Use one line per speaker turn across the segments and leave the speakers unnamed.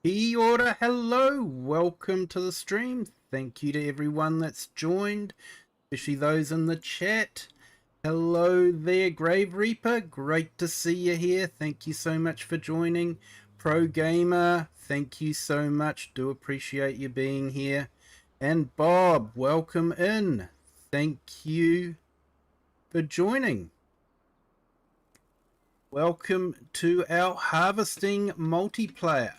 Kia ora, hello, welcome to the stream. Thank you to everyone that's joined, especially those in the chat. Hello there, Grave Reaper, great to see you here. Thank you so much for joining. Pro Gamer, thank you so much, do appreciate you being here. And Bob, welcome in. Thank you for joining. Welcome to our harvesting multiplayer.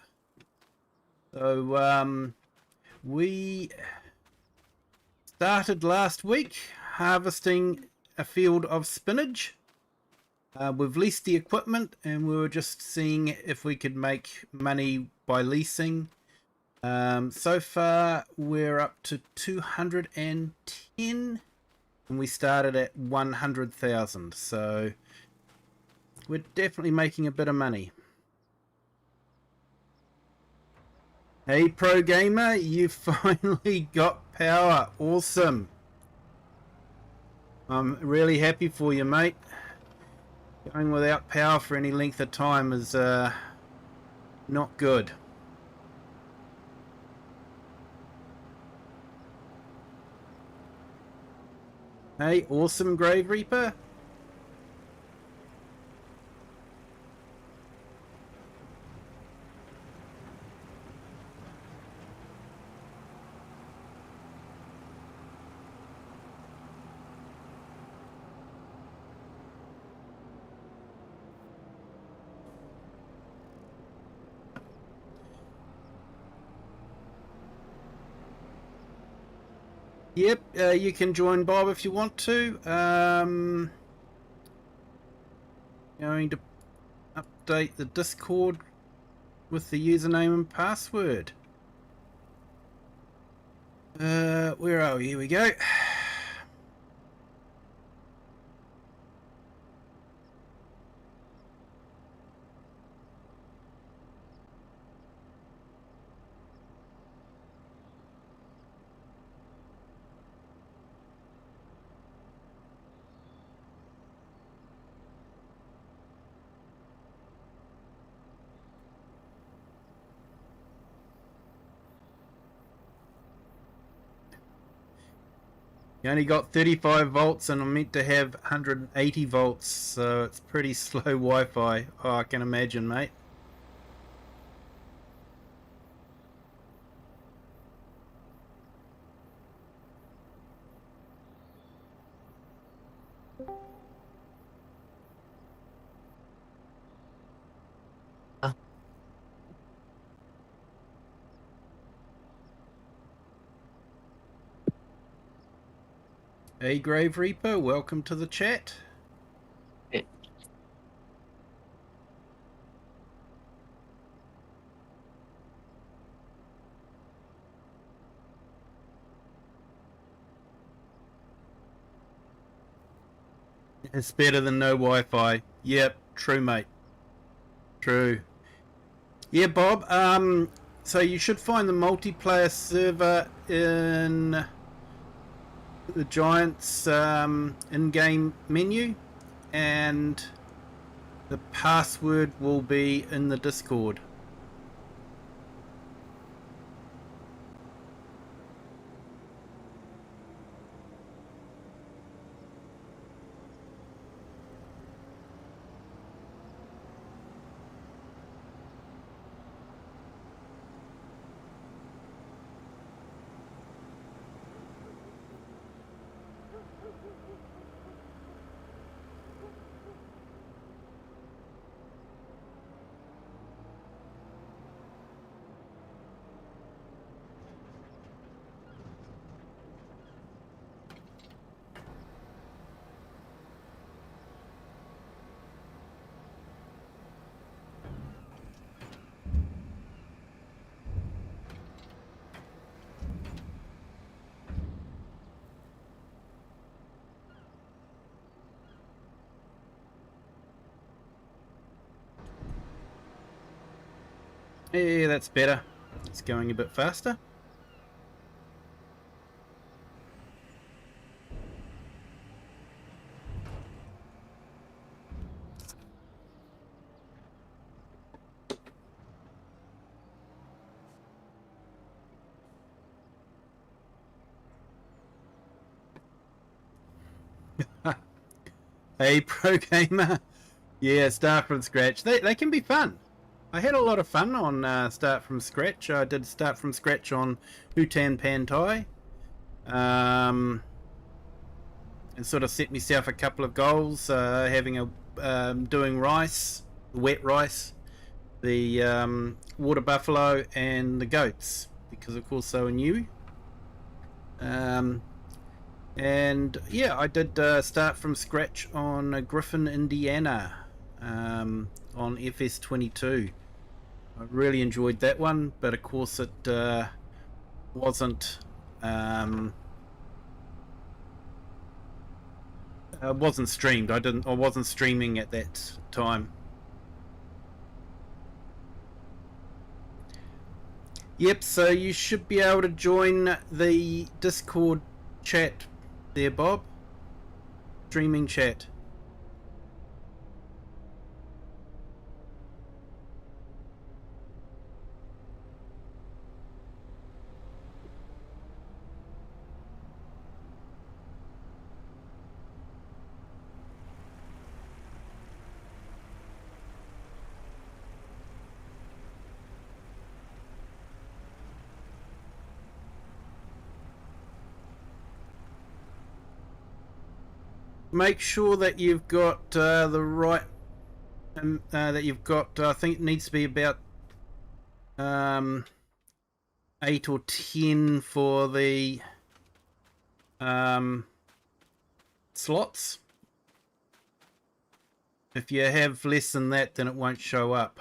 So we started last week harvesting a field of spinach. We've leased the equipment and we were just seeing if we could make money by leasing. So far we're up to 210 and we started at 100,000, so we're definitely making a bit of money. Hey Pro Gamer, you finally got power. Awesome. I'm really happy for you, mate. Going without power for any length of time is not good. Hey, awesome Grave Reaper. Yep, you can join Bob if you want to. Going to update the Discord with the username and password. Where are we? Here we go. You only got 35 volts and I'm meant to have 180 volts, so it's pretty slow Wi-Fi. Oh, I can imagine, mate. Hey Grave Reaper, welcome to the chat. It's better than no Wi-Fi. Yep, true, mate. True. Yeah, Bob, so you should find the multiplayer server in the Giants in-game menu, and the password will be in the Discord. Yeah, that's better. It's going a bit faster. Hey, pro gamer. Yeah, start from scratch. They can be fun. I had a lot of fun on start from scratch. I did start from scratch on Hutan Pantai. And sort of set myself a couple of goals, having a doing rice, wet rice, the water buffalo, and the goats, because of course they were new. And yeah, I did start from scratch on Griffin, Indiana, on FS22. I really enjoyed that one, but of course it wasn't streamed. I wasn't streaming at that time. Yep, so you should be able to join the Discord chat there, Bob. Streaming chat. Make sure that you've got the right that you've got, I think it needs to be about 8 or 10 for the slots. If you have less than that, then it won't show up.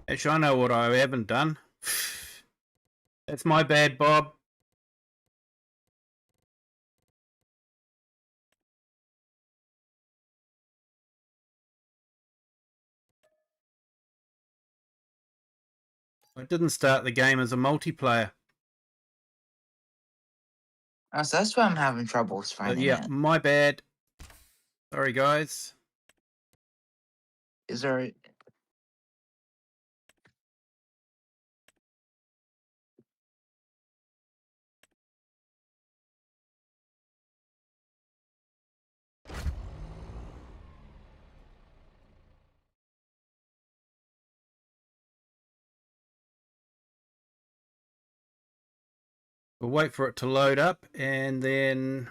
Actually, I know what I haven't done. That's my bad, Bob. I didn't start the game as a multiplayer.
Oh, so that's why I'm having troubles finding
yeah,
it.
My bad. Sorry, guys.
Is there...
We'll wait for it to load up, and then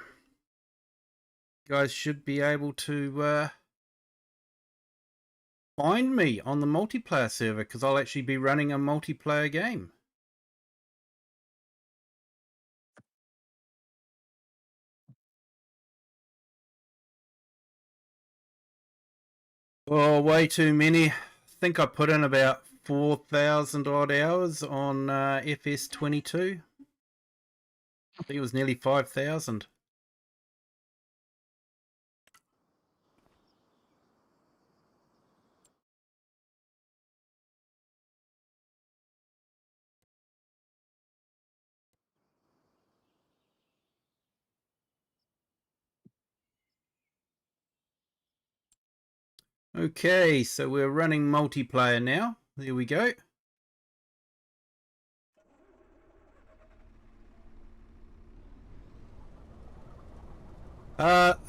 you guys should be able to find me on the multiplayer server, because I'll actually be running a multiplayer game. Oh, way too many. I think I put in about 4,000 odd hours on FS22. I think it was nearly 5,000. Okay, so we're running multiplayer now. There we go.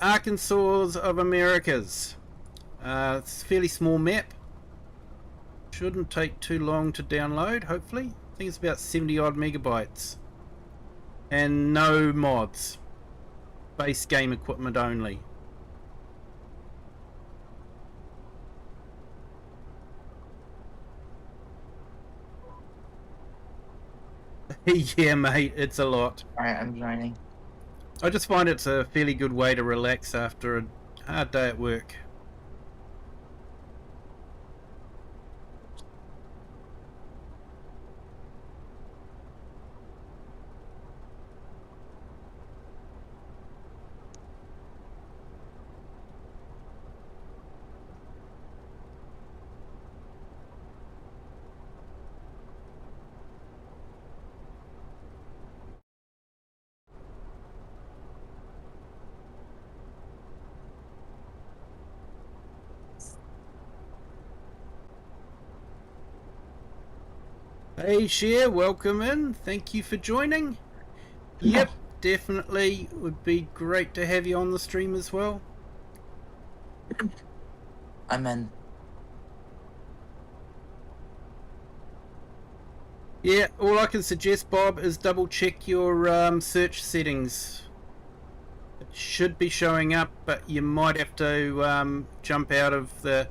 Arkansas of Americas. It's a fairly small map. Shouldn't take too long to download, hopefully. I think it's about 70 odd megabytes. And no mods. Base game equipment only. Yeah, mate, it's a lot.
Alright, I'm joining.
I just find it's a fairly good way to relax after a hard day at work. Hey Cher, welcome in. Thank you for joining. Yep, definitely would be great to have you on the stream as well.
I'm in.
Yeah, all I can suggest, Bob, is double check your search settings. It should be showing up, but you might have to jump out of the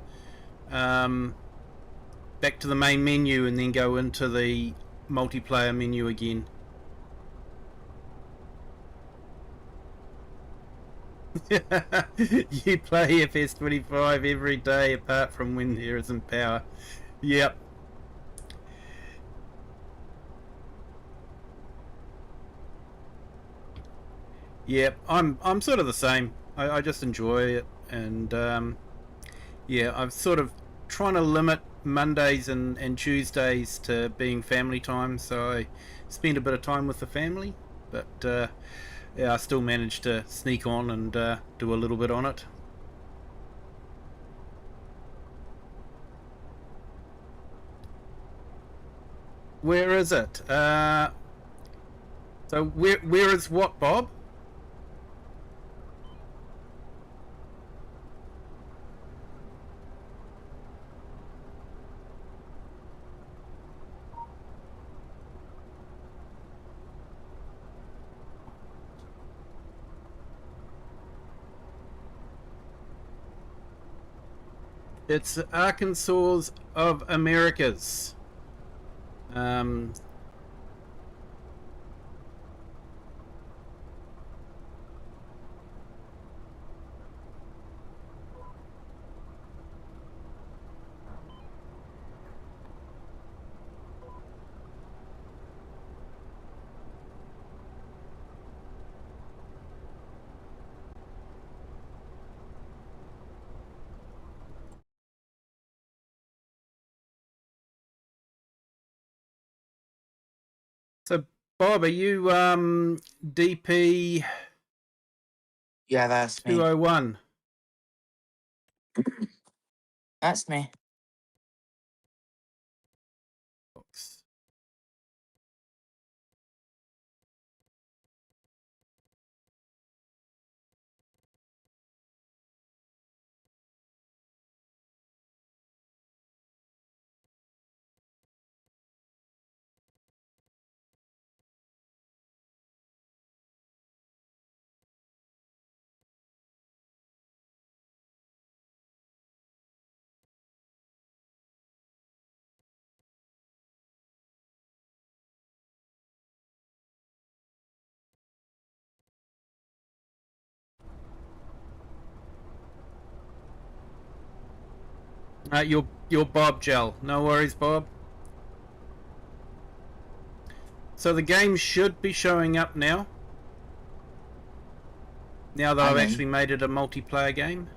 back to the main menu and then go into the multiplayer menu again. You play FS25 every day apart from when there isn't power. Yep. Yep, I'm sort of the same. I just enjoy it, and yeah, I'm sort of trying to limit Mondays and Tuesdays to being family time, so I spend a bit of time with the family, but yeah, I still manage to sneak on and do a little bit on it. Where is it? So where is what, Bob? It's Arkansas of Americas. So Bob, are you DP
Yeah, that's me.
201?
That's me.
You're Bob Gel. No worries, Bob. So the game should be showing up now. Now that I've actually made it a multiplayer game.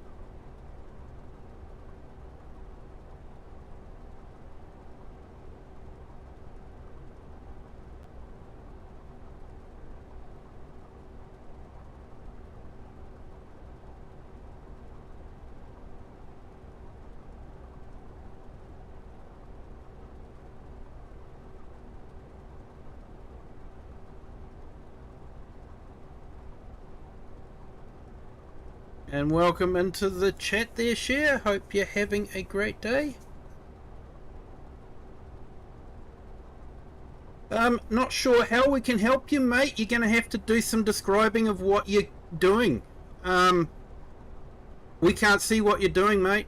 And welcome into the chat there, Cher. Hope you're having a great day. Not sure how we can help you, mate. You're going to have to do some describing of what you're doing. We can't see what you're doing, mate.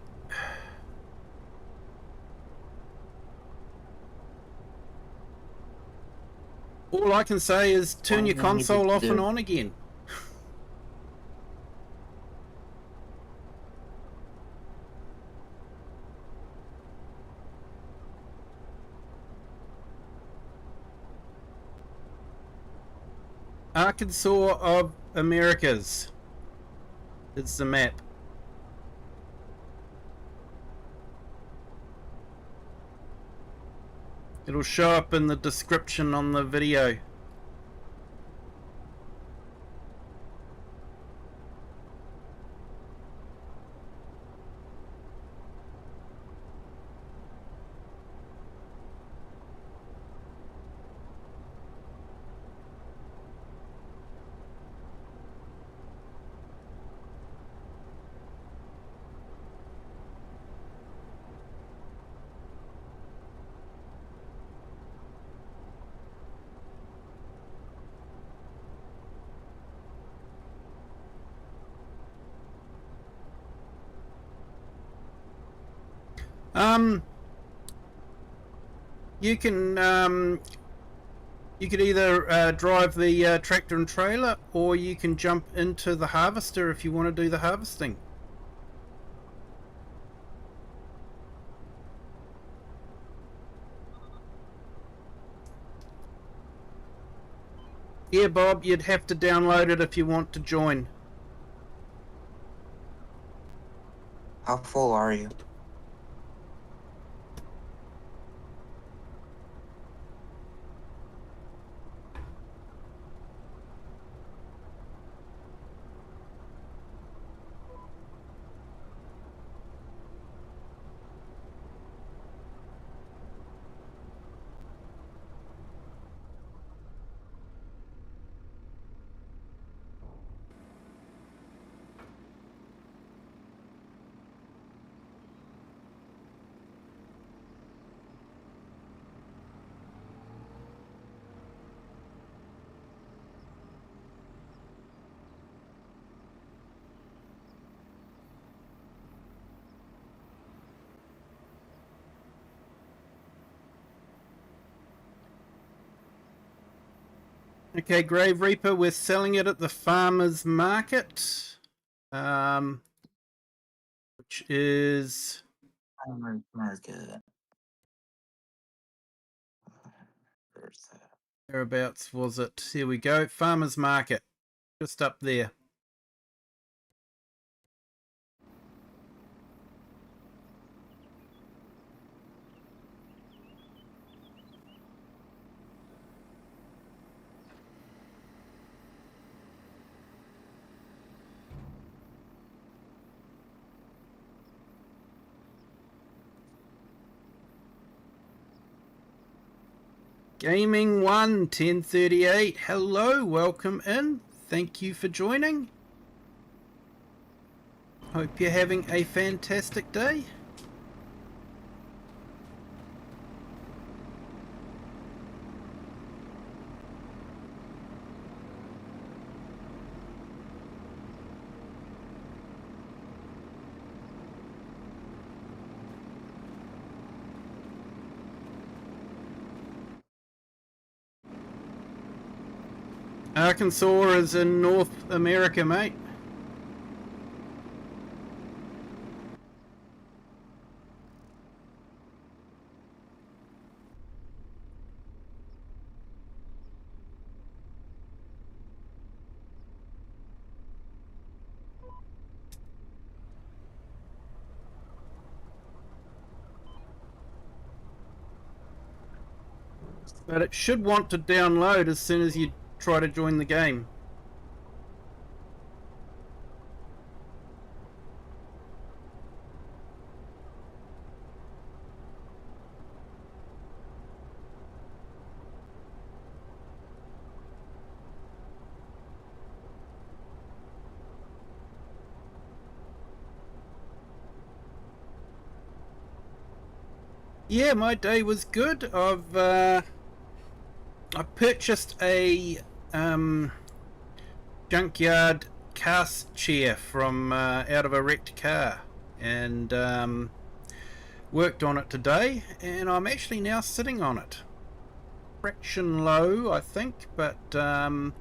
All I can say is turn your console off and on again. Arkansas of Americas. It's the map. It'll show up in the description on the video. You can you could either drive the tractor and trailer, or you can jump into the harvester if you want to do the harvesting. Yeah, Bob, you'd have to download it if you want to join.
How full are you?
Okay, Grave Reaper, we're selling it at the farmer's market, which is
Farmer's market. Where's that?
whereabouts was it? Here we go, farmer's market, just up there. Gaming 1 1038, hello, welcome in, thank you for joining. Hope you're having a fantastic day. Arkansas is in North America, mate. But it should want to download as soon as you try to join the game. Yeah, my day was good. I purchased a junkyard cast chair from out of a wrecked car, and worked on it today, and I'm actually now sitting on it. Fraction low, I think, but I'm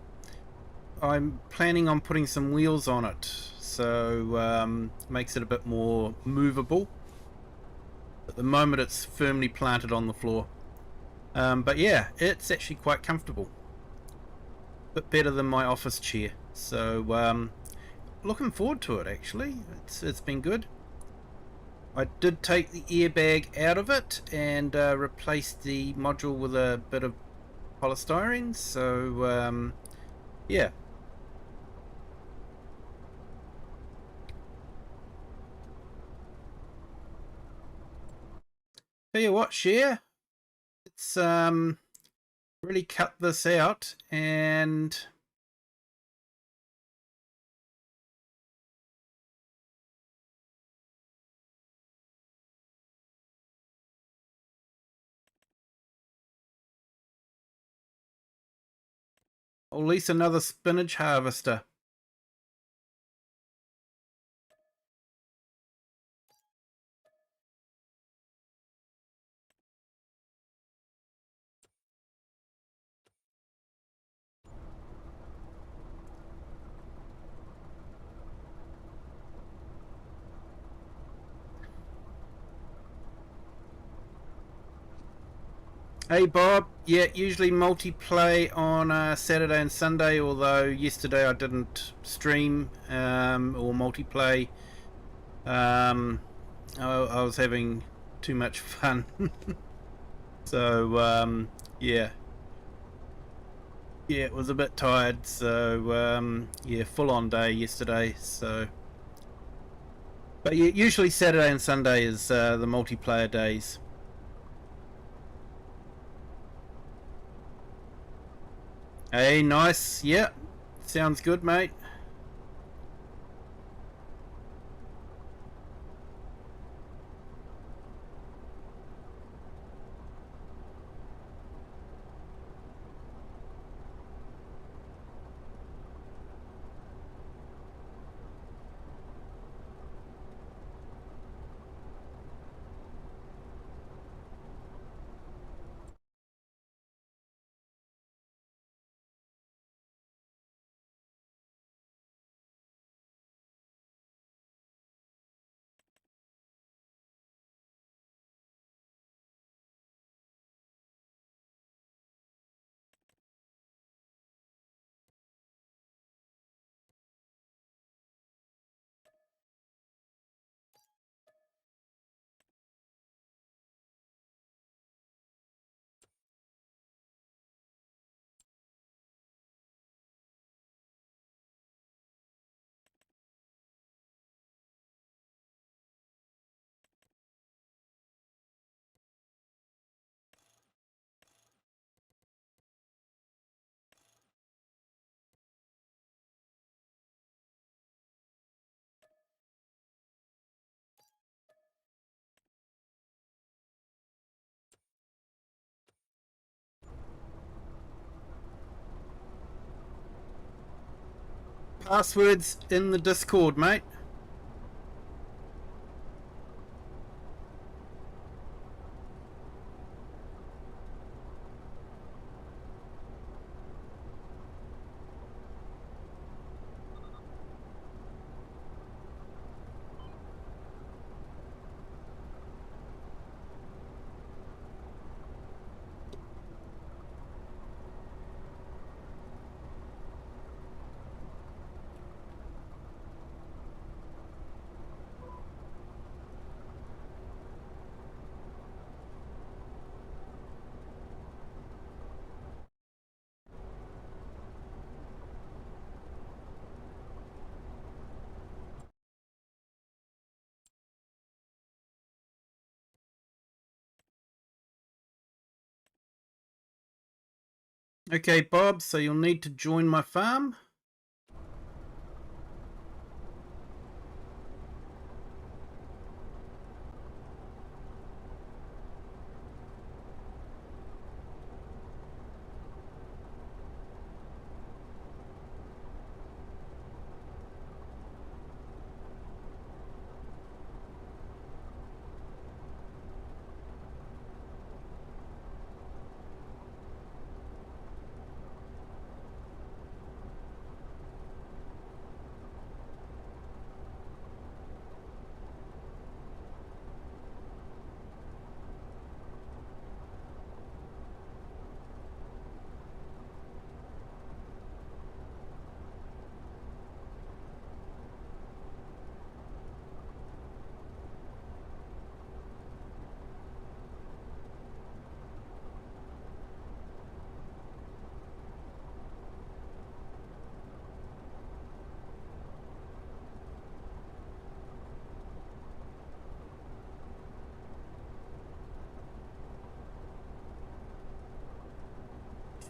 planning on putting some wheels on it, so makes it a bit more movable. At the moment it's firmly planted on the floor, but yeah, it's actually quite comfortable, a bit better than my office chair, so looking forward to it. Actually, it's been good. I did take the airbag out of it and replaced the module with a bit of polystyrene, so yeah. Tell you what, Share, let's really cut this out and I'll lease another spinach harvester. Hey Bob, yeah, usually multiplay on Saturday and Sunday, although yesterday I didn't stream or multiplay. I was having too much fun. So yeah, it was a bit tired. So yeah, full on day yesterday. So, but yeah, usually Saturday and Sunday is the multiplayer days. Hey, nice. Yeah, sounds good, mate. Passwords in the Discord, mate. Okay, Bob, so you'll need to join my farm.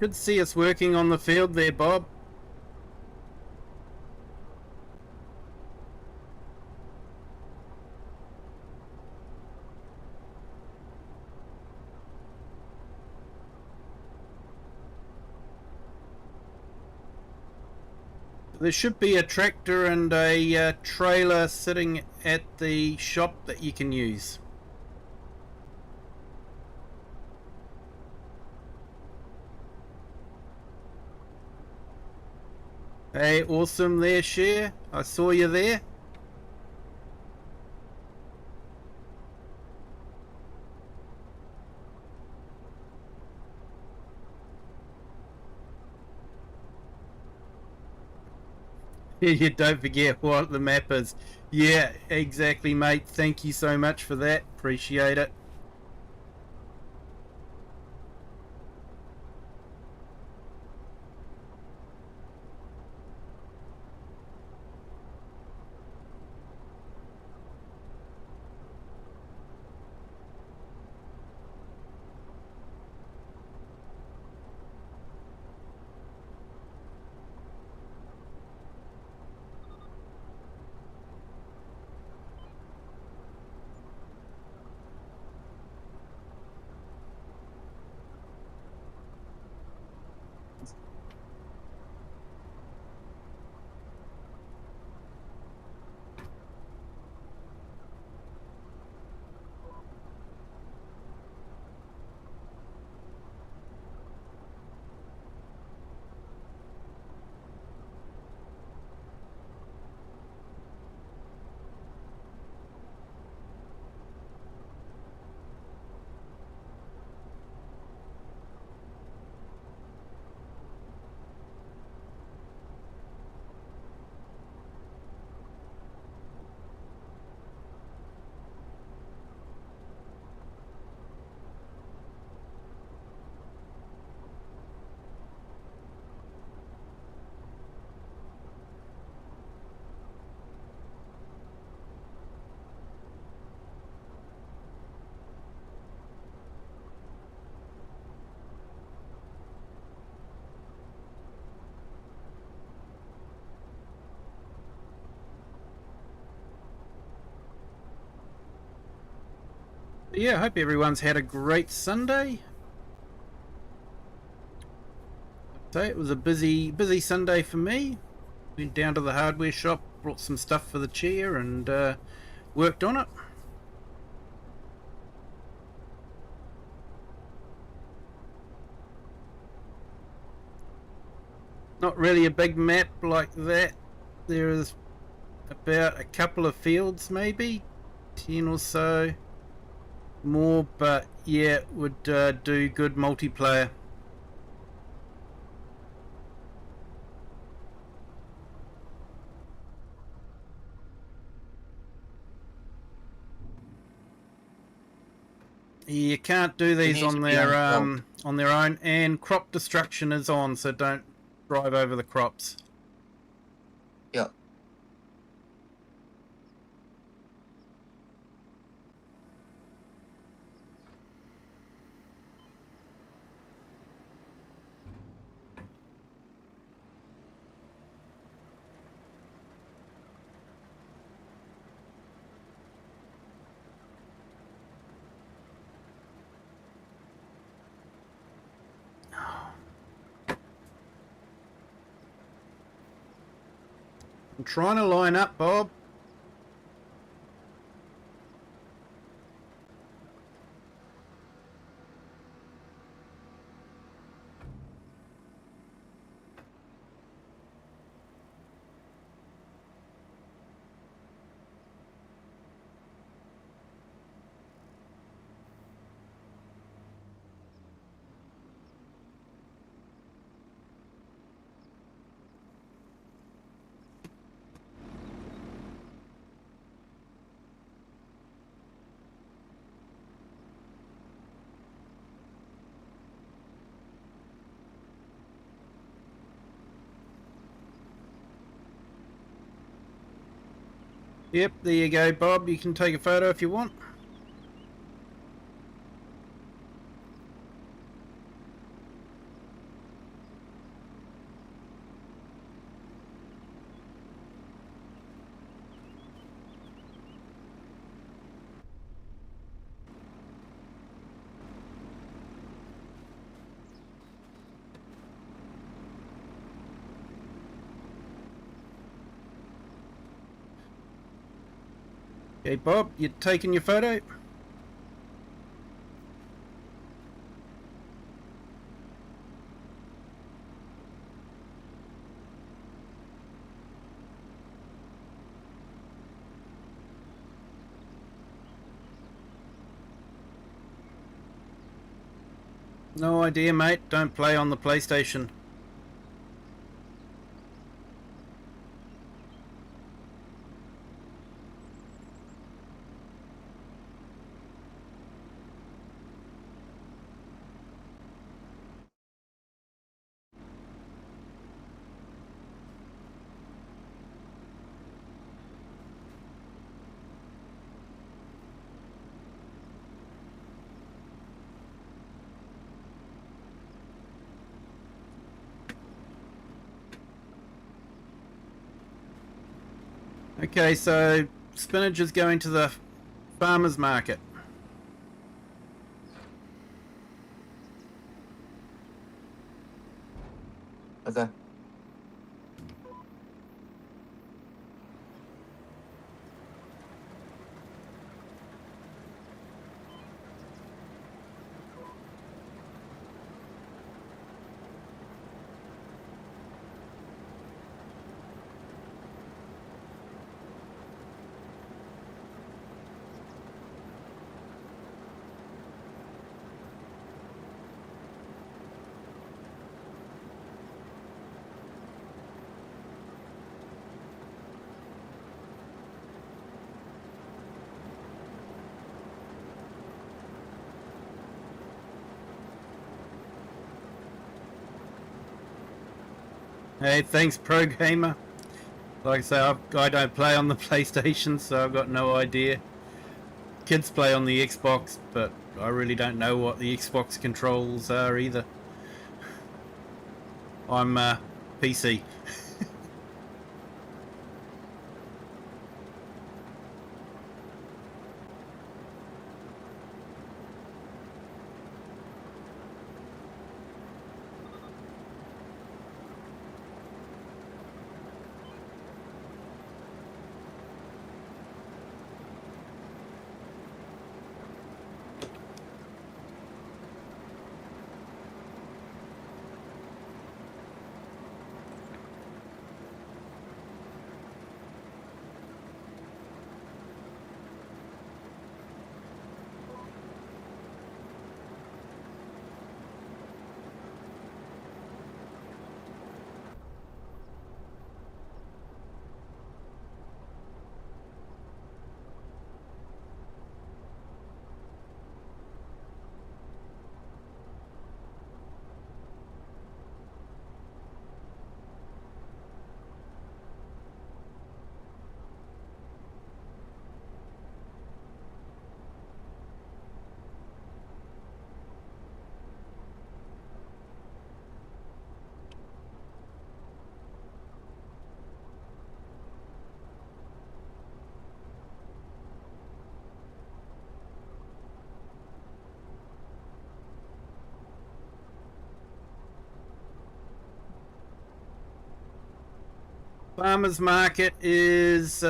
Should see us working on the field there, Bob. There should be a tractor and a trailer sitting at the shop that you can use. Hey, awesome there, Share. I saw you there. You don't forget what the map is. Yeah, exactly, mate. Thank you so much for that. Appreciate it. Yeah, I hope everyone's had a great Sunday. So it was a busy Sunday for me. Went down to the hardware shop, brought some stuff for the chair, and worked on it. Not really a big map like that. There's about a couple of fields, maybe 10 or so more, but yeah, it would do good multiplayer. You can't do these
need to
on
be on
their own, and crop destruction is on, so don't drive over the crops.
Yep.
I'm trying to line up, Bob. Yep, there you go, Bob. You can take a photo if you want. Okay, Bob, you taking your photo? No idea, mate. Don't play on the PlayStation. Okay, so Spinach is going to the farmer's market.
Okay.
Hey, thanks, Pro Gamer. Like I say, I don't play on the PlayStation, so I've got no idea. Kids play on the Xbox, but I really don't know what the Xbox controls are either. I'm PC. Farmer's market is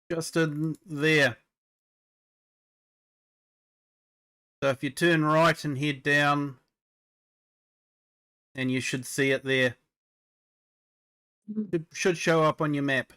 just in there. So if you turn right and head down, and you should see it there. It should show up on your map.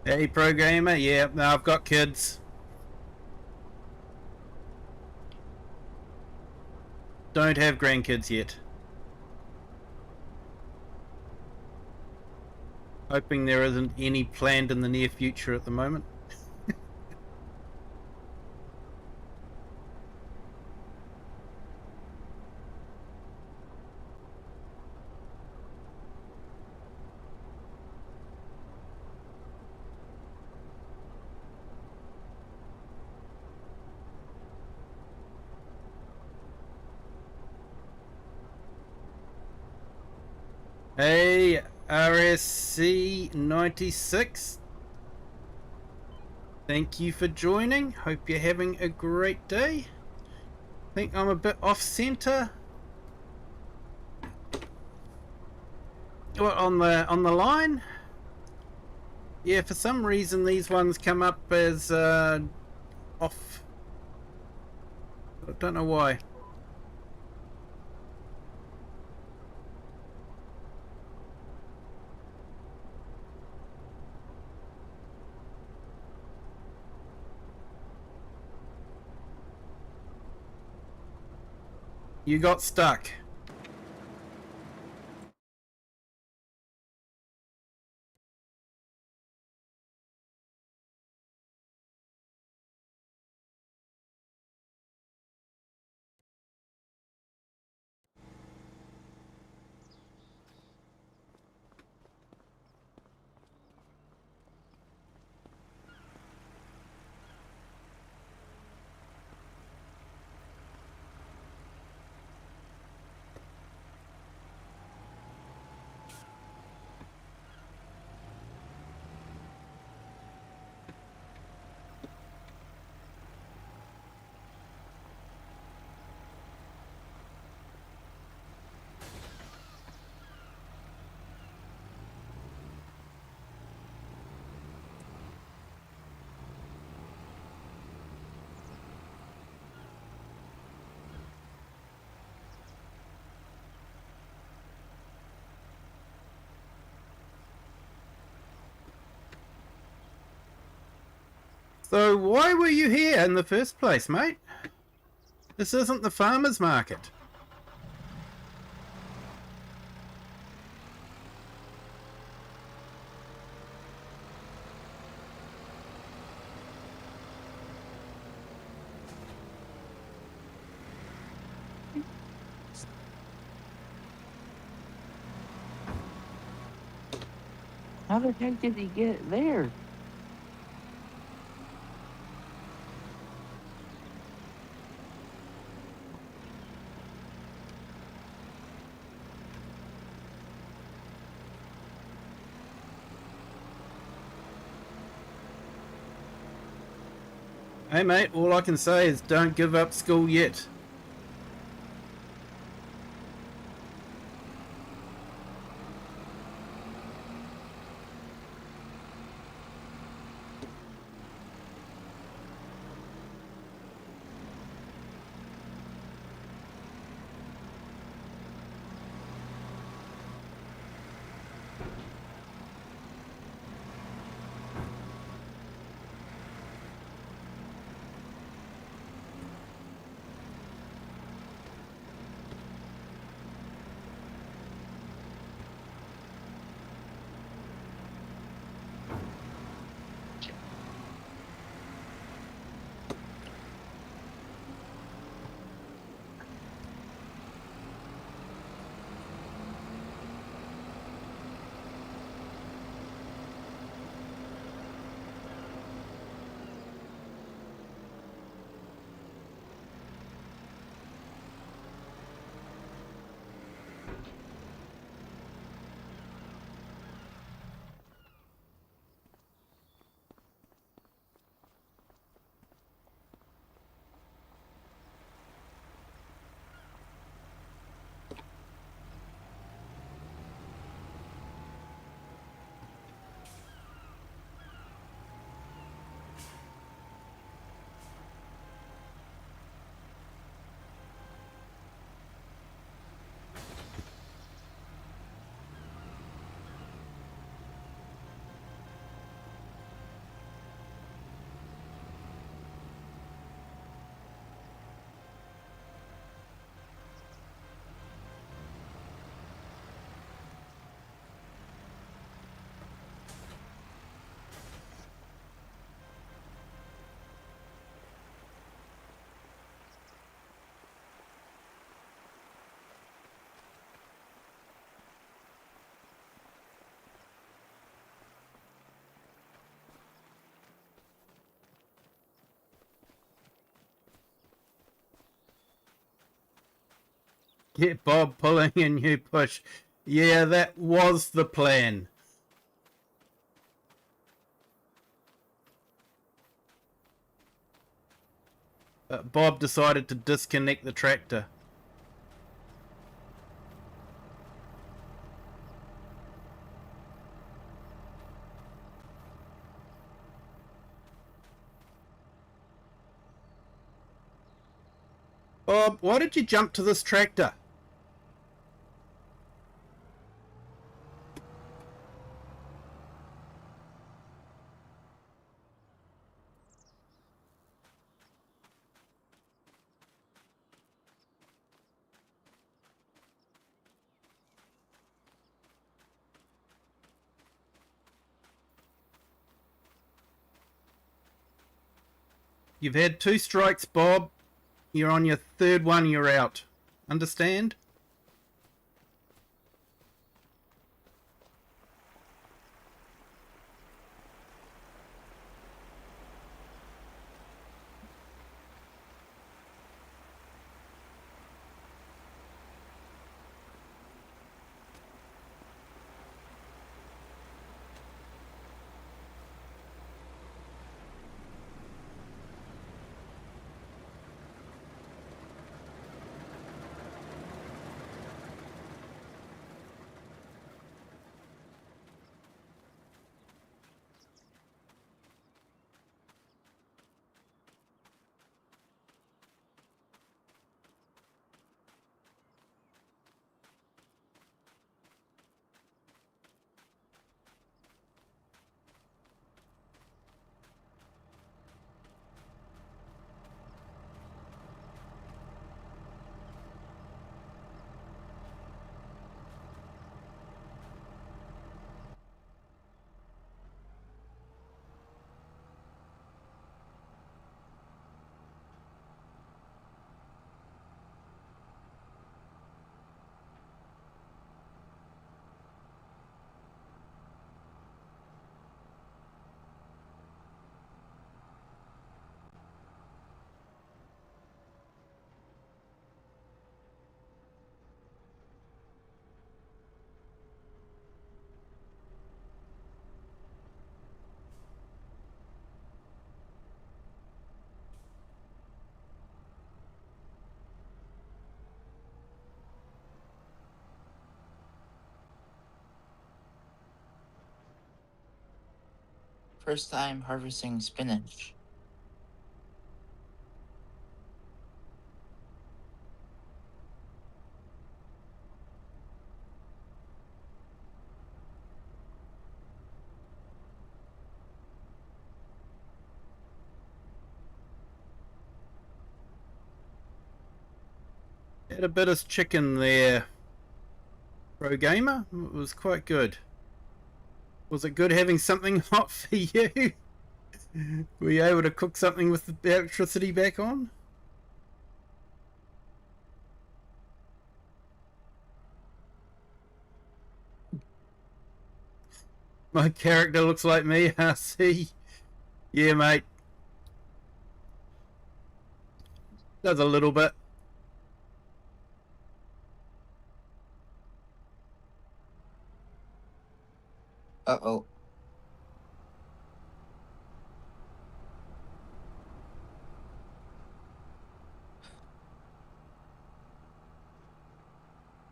Hey, pro gamer. Yeah, now I've got kids. Don't have grandkids yet. Hoping there isn't any planned in the near future at the moment. Hey, RSC 96. Thank you for joining. Hope you're having a great day. Think I'm a bit off center. What, on the line? Yeah, for some reason these ones come up as off. I don't know why. You got stuck. So why were you here in the first place, mate? This isn't the farmer's market.
How the heck did he get there?
Hey mate, all I can say is don't give up school yet. Get Bob pulling and you push. Yeah, that was the plan. Bob decided to disconnect the tractor. Bob, why did you jump to this tractor? You've had 2 strikes, Bob. You're on your 3rd one, you're out. Understand?
First time harvesting spinach.
Had a bit of chicken there, Pro Gamer. It was quite good. Was it good having something hot for you? Were you able to cook something with the electricity back on? My character looks like me, I see. Yeah, mate. Does a little bit.
Uh-oh.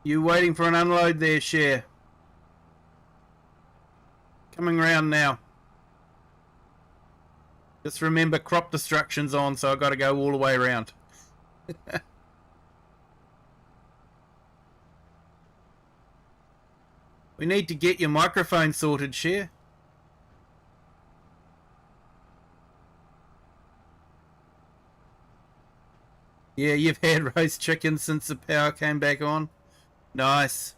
You waiting for an unload there, Share? Coming round now. Just remember crop destruction's on, so I've got to go all the way around. We need to get your microphone sorted, Share. Yeah, you've had roast chicken since the power came back on. Nice.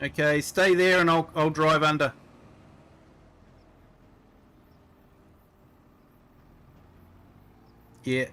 Okay, stay there and I'll drive under. Yeah.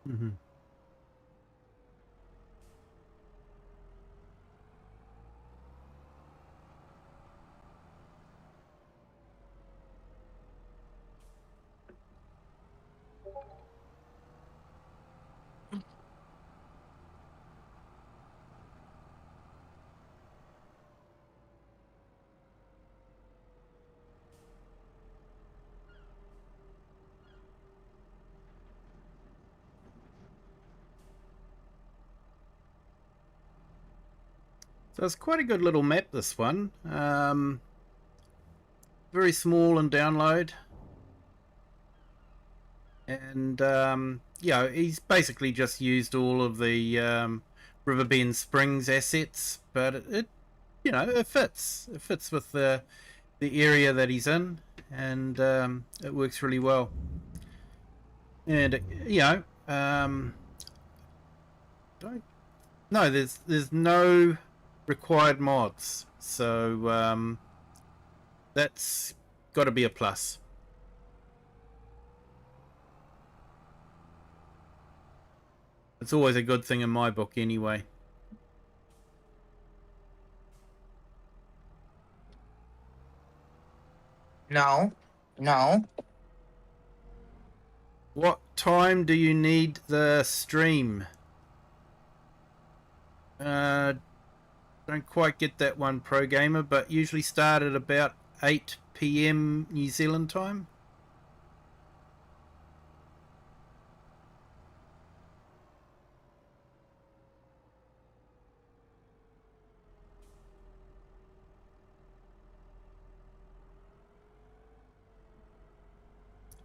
Mhm. So it's quite a good little map, this one. Very small in download. And, he's basically just used all of the Riverbend Springs assets, but it fits. It fits with the area that he's in, and it works really well. And, don't... No, there's no required mods, so that's got to be a plus. It's always a good thing in my book anyway.
No. No.
What time do you need the stream? Don't quite get that one, Pro Gamer, but usually start at about 8 PM New Zealand time.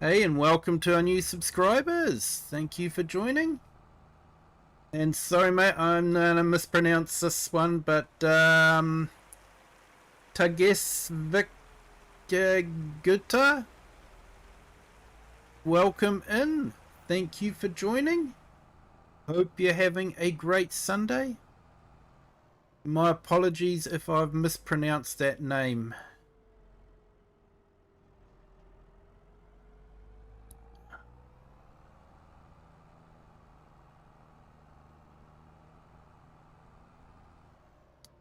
Hey, and welcome to our new subscribers. Thank you for joining. And sorry, mate, I'm gonna mispronounce this one, but Tagesvikagutta, welcome in. Thank you for joining. Hope you're having a great Sunday. My apologies if I've mispronounced that name.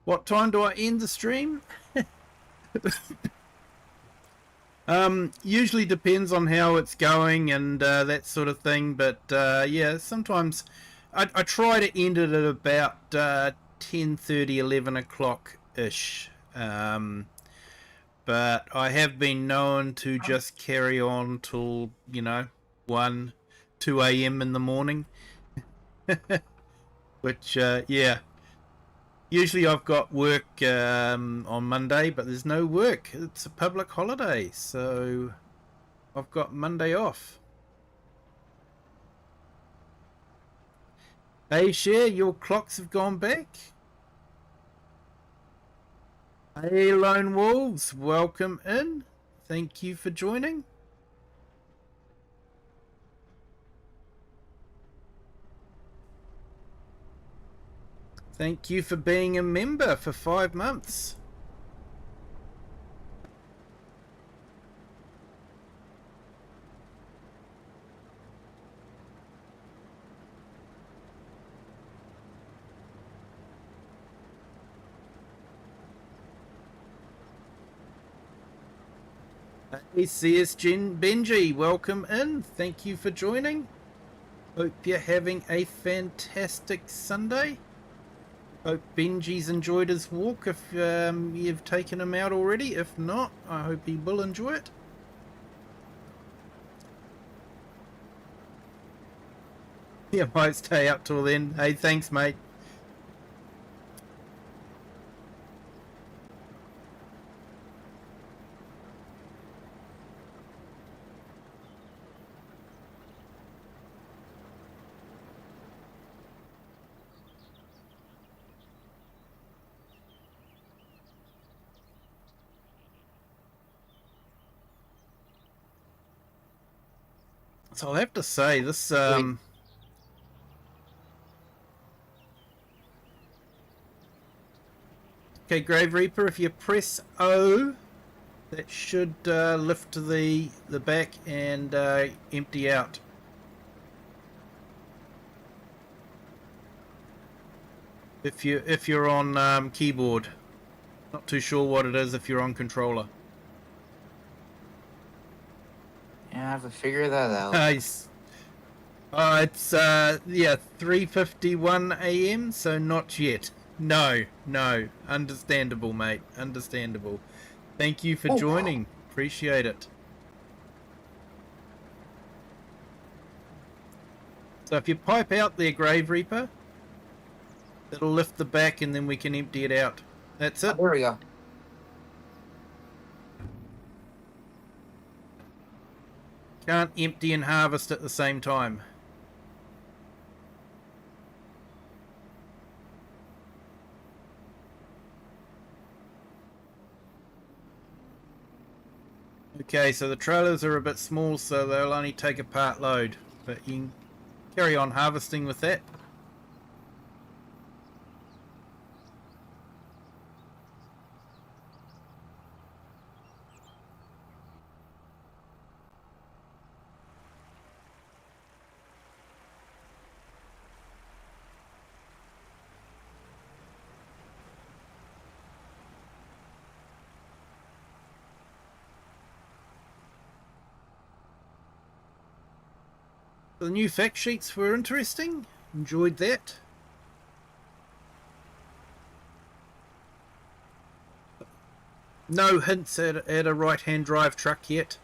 What time do I end the stream? Usually depends on how it's going and that sort of thing, but yeah, sometimes I try to end it at about 10:30, 11 o'clock ish. But I have been known to just carry on till 1, 2 a.m. in the morning. Which yeah. Usually I've got work on Monday, but there's no work. It's a public holiday, so I've got Monday off. Hey, Cher, your clocks have gone back. Hey, Lone Wolves, welcome in. Thank you for joining. Thank you for being a member for 5 months. Hey, CS Benji, welcome in. Thank you for joining. Hope you're having a fantastic Sunday. Hope Benji's enjoyed his walk if you've taken him out already. If not, I hope he will enjoy it. Yeah, might stay up till then. Hey, thanks, mate. So I'll have to say this okay, Grave Reaper, if you press O, that should lift the back and empty out. if you're on keyboard. Not too sure what it is if you're on controller.
Yeah, I have to figure that out.
Nice. It's yeah, 3:51 a.m. So not yet. No. Understandable, mate. Understandable. Thank you for joining. Appreciate it. So if you pipe out there, Grave Reaper, it'll lift the back and then we can empty it out. That's it.
Oh, there we go.
Can't empty and harvest at the same time. Okay, so the trailers are a bit small, so they'll only take a part load, but you can carry on harvesting with that. The new fact sheets were interesting. Enjoyed that. No hints at a right-hand drive truck yet.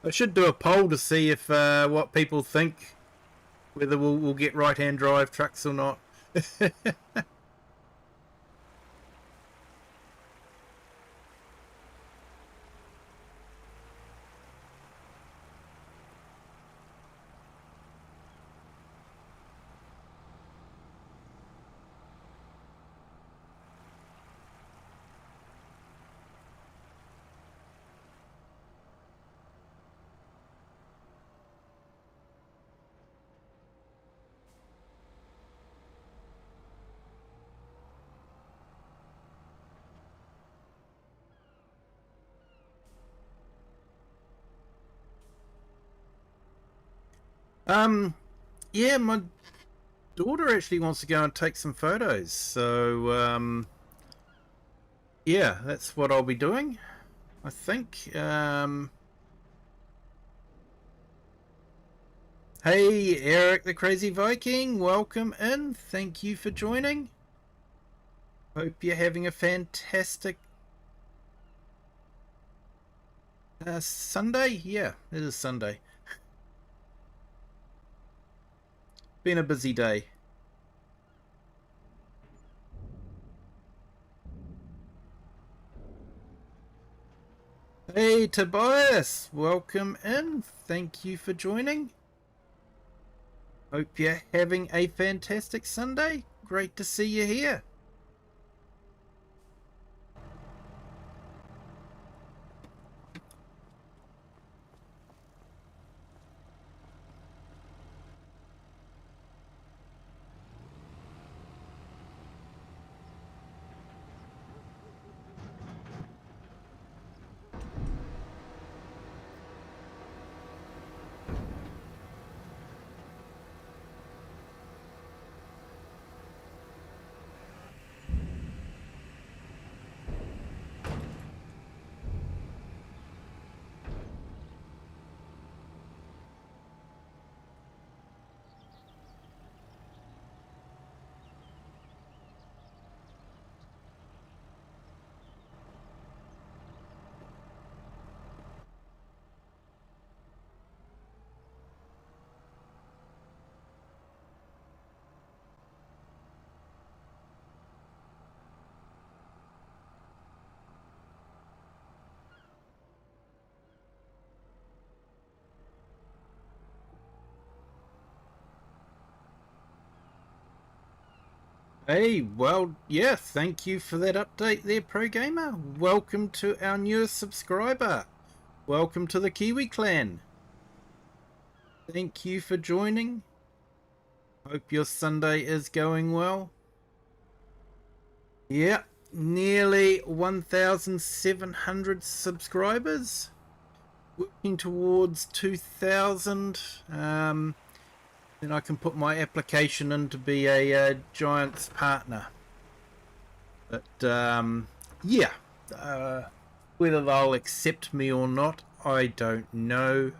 I should do a poll to see if what people think, whether we'll get right-hand drive trucks or not. Yeah, my daughter actually wants to go and take some photos, so yeah, that's what I'll be doing, I think. Hey, Eric the Crazy Viking, welcome in. Thank you for joining. Hope you're having a fantastic Sunday. Yeah, it is Sunday. Been a busy day. Hey Tobias, welcome in. Thank you for joining. Hope you're having a fantastic Sunday. Great to see you here. Hey, well, yeah, thank you for that update there, Pro Gamer. Welcome to our newest subscriber. Welcome to the Kiwi clan. Thank you for joining. Hope your Sunday is going well. Yeah, nearly 1,700 subscribers. Working towards 2,000. then I can put my application in to be a Giants partner. But yeah, whether they'll accept me or not, I don't know.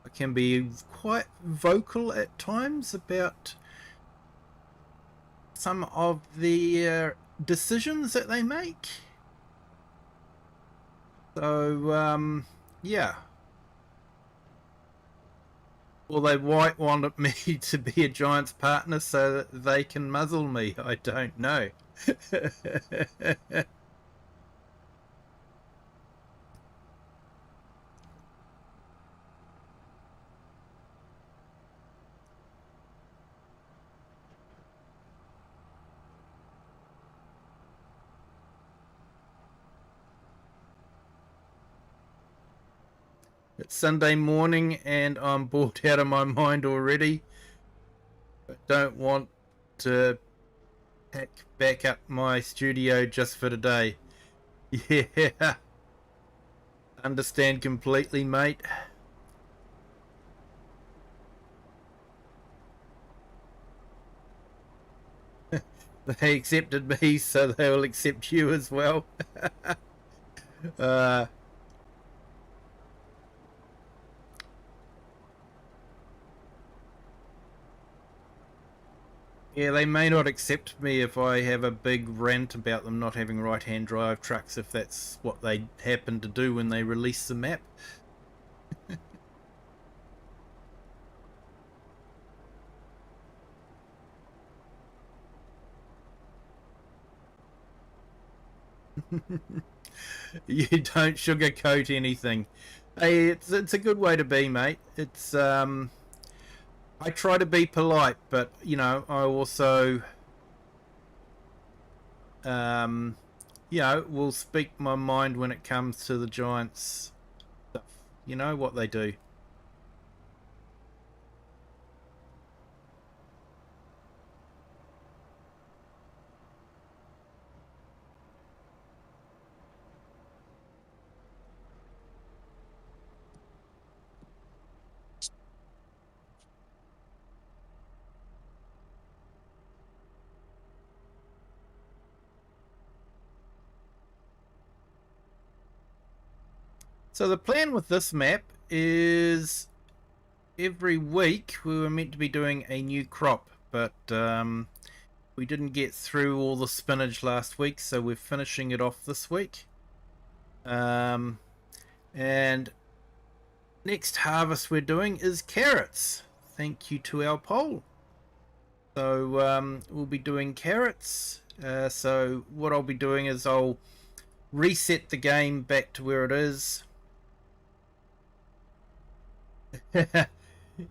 I can be quite vocal at times about some of the decisions that they make. So yeah. Or they might want me to be a Giants partner so that they can muzzle me. I don't know. It's Sunday morning and I'm bored out of my mind already. I don't want to pack back up my studio just for today. Yeah. Understand completely, mate. They accepted me, so they will accept you as well. Yeah, they may not accept me if I have a big rant about them not having right-hand drive trucks, if that's what they happen to do when they release the map. You don't sugarcoat anything. Hey, it's a good way to be, mate. It's I try to be polite, but you know, I also you know, will speak my mind when it comes to the Giants stuff. You know what they do. So the plan with this map is every week we were meant to be doing a new crop, but we didn't get through all the spinach last week, so we're finishing it off this week. And next harvest we're doing is carrots. Thank you to our poll. So we'll be doing carrots. So what I'll be doing is I'll reset the game back to where it is.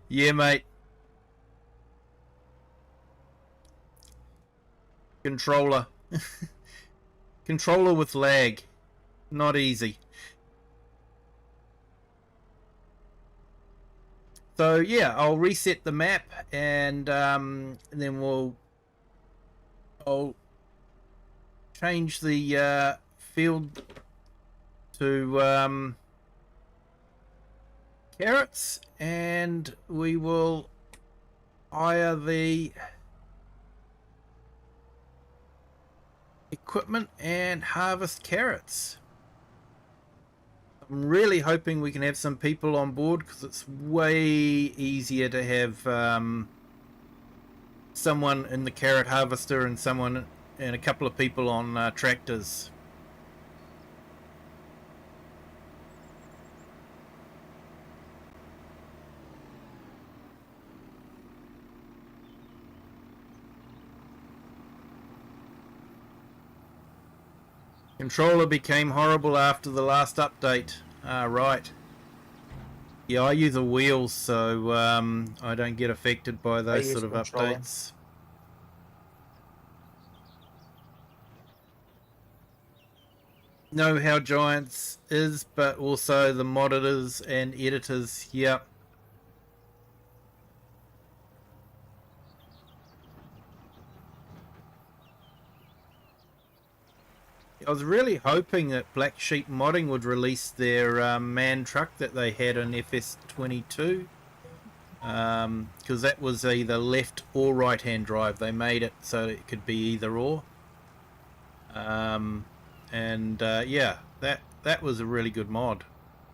Yeah, mate. Controller. Controller with lag. Not easy. So yeah, I'll reset the map and then I'll change the field to carrots, and we will hire the equipment and harvest carrots. I'm really hoping we can have some people on board because it's way easier to have someone in the carrot harvester and someone and a couple of people on tractors. Controller became horrible after the last update. Right. Yeah, I use a wheel, so I don't get affected by those sort of updates. Know how Giants is, but also the monitors and editors. Yep. I was really hoping that Black Sheep Modding would release their MAN truck that they had in FS22. because that was either left or right hand drive. They made it so it could be either or. Yeah, that was a really good mod,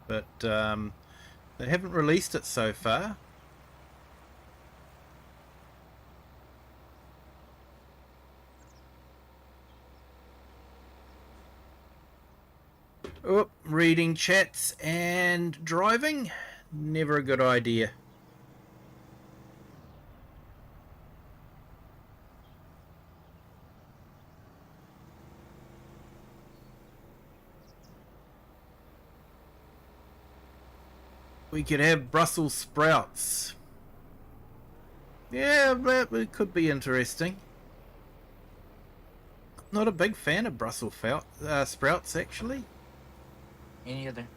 but they haven't released it so far. Oh, reading chats and driving, never a good idea. We could have Brussels sprouts. Yeah, but it could be interesting. Not a big fan of Brussels sprouts, actually.
Me neither.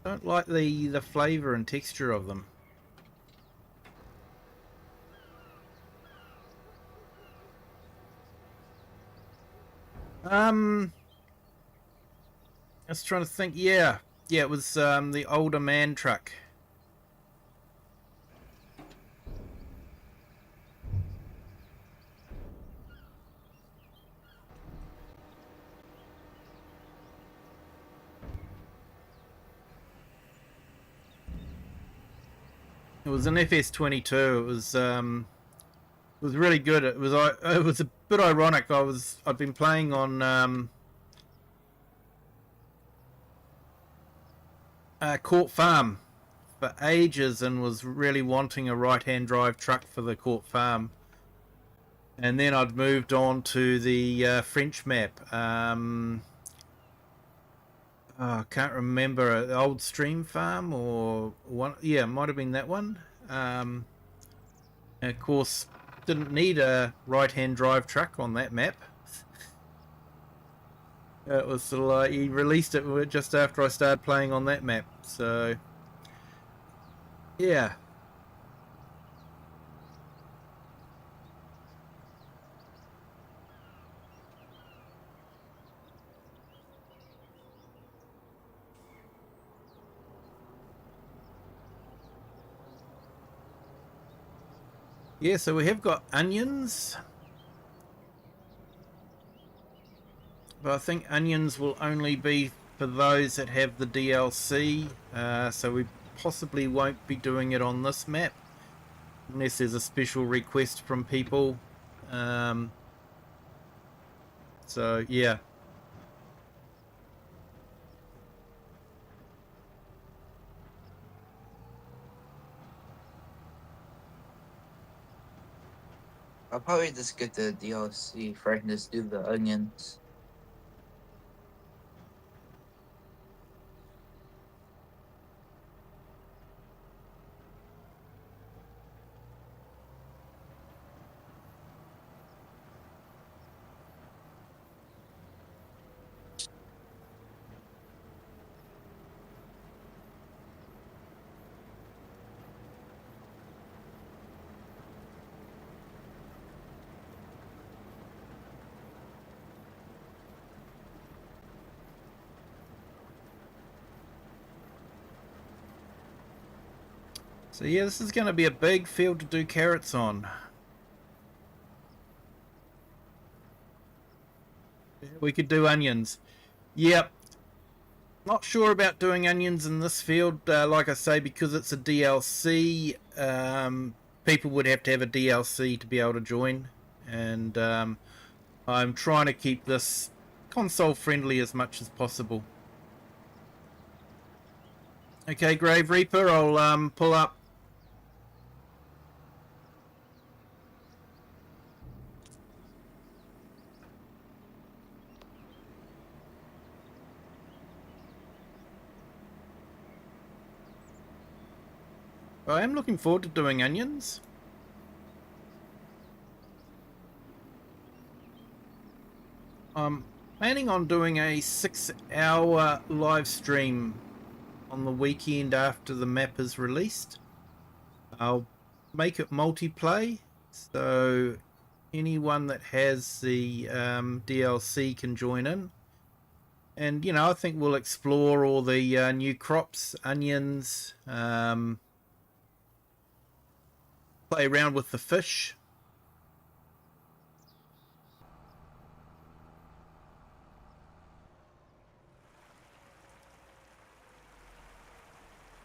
Don't like the flavour and texture of them. I was trying to think. Yeah, it was the older man truck. It was an FS22. It was really good. It was a bit ironic. I'd been playing on Court Farm for ages and was really wanting a right-hand drive truck for the Court Farm. And then I'd moved on to the French map. I can't remember, the old Stream Farm or one. Yeah, it might have been that one. And of course, didn't need a right-hand drive truck on that map. It was sort of like he released it just after I started playing on that map. So, yeah. Yeah, so we have got onions. But I think onions will only be for those that have the DLC. So we possibly won't be doing it on this map. Unless there's a special request from people. So, yeah.
I'll probably just get the DLC if I can just do the onions.
So yeah, this is going to be a big field to do carrots on. We could do onions. Yep. Not sure about doing onions in this field. Like I say, because it's a DLC, people would have to have a DLC to be able to join. And I'm trying to keep this console friendly as much as possible. Okay, Grave Reaper, I'll pull up. I am looking forward to doing onions. I'm planning on doing a 6-hour live stream on the weekend after the map is released. I'll make it multiplay, so anyone that has the DLC can join in. And, you know, I think we'll explore all the new crops, onions, play around with the fish.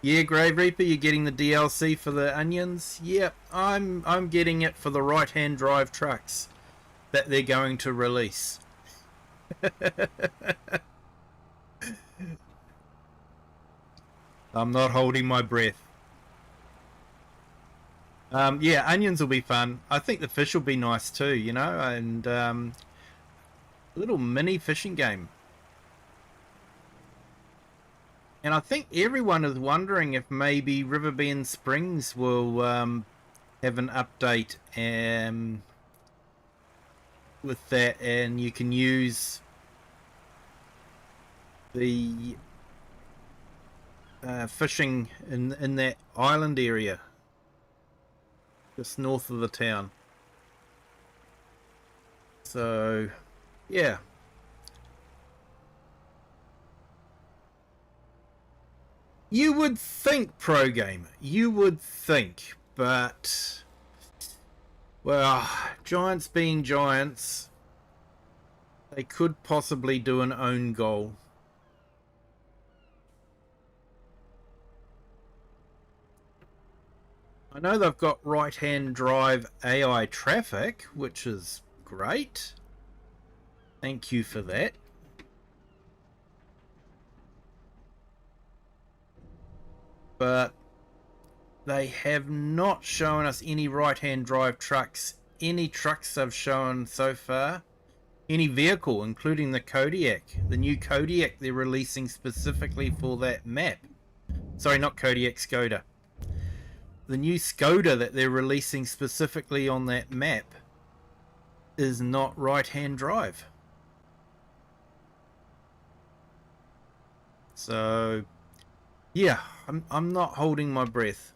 Yeah, Grave Reaper, you're getting the DLC for the onions? Yep, I'm getting it for the right-hand drive trucks that they're going to release. I'm not holding my breath. Yeah, onions will be fun. I think the fish will be nice too, you know, and a little mini fishing game. And I think everyone is wondering if maybe Riverbend Springs will have an update with that, and you can use the fishing in that island area just north of the town. So, yeah. You would think, Pro Gamer, you would think, but well, giants being giants, they could possibly do an own goal. I know they've got right-hand drive AI traffic, which is great. Thank you for that. But they have not shown us any right-hand drive trucks. Any trucks they've shown so far. Any vehicle, including the Kodiak. The new Kodiak they're releasing specifically for that map. Sorry, not Kodiak, Skoda. The new Skoda that they're releasing specifically on that map is not right-hand drive. So, yeah, I'm not holding my breath.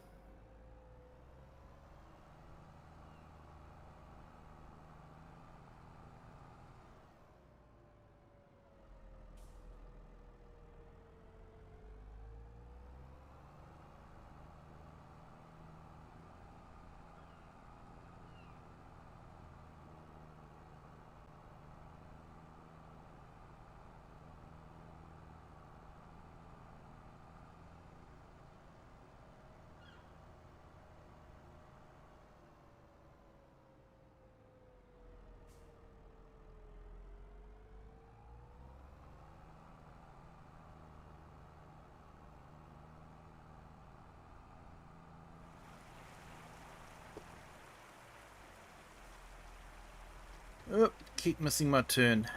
Oh, keep missing my turn.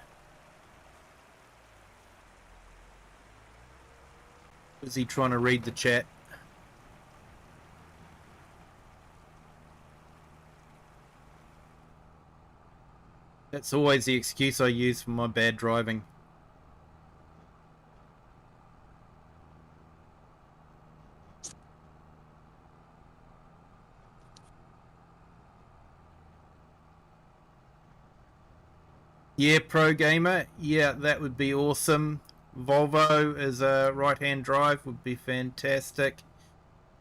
Is he trying to read the chat? That's always the excuse I use for my bad driving. Yeah, Pro Gamer. Yeah, that would be awesome. Volvo as a right-hand drive would be fantastic.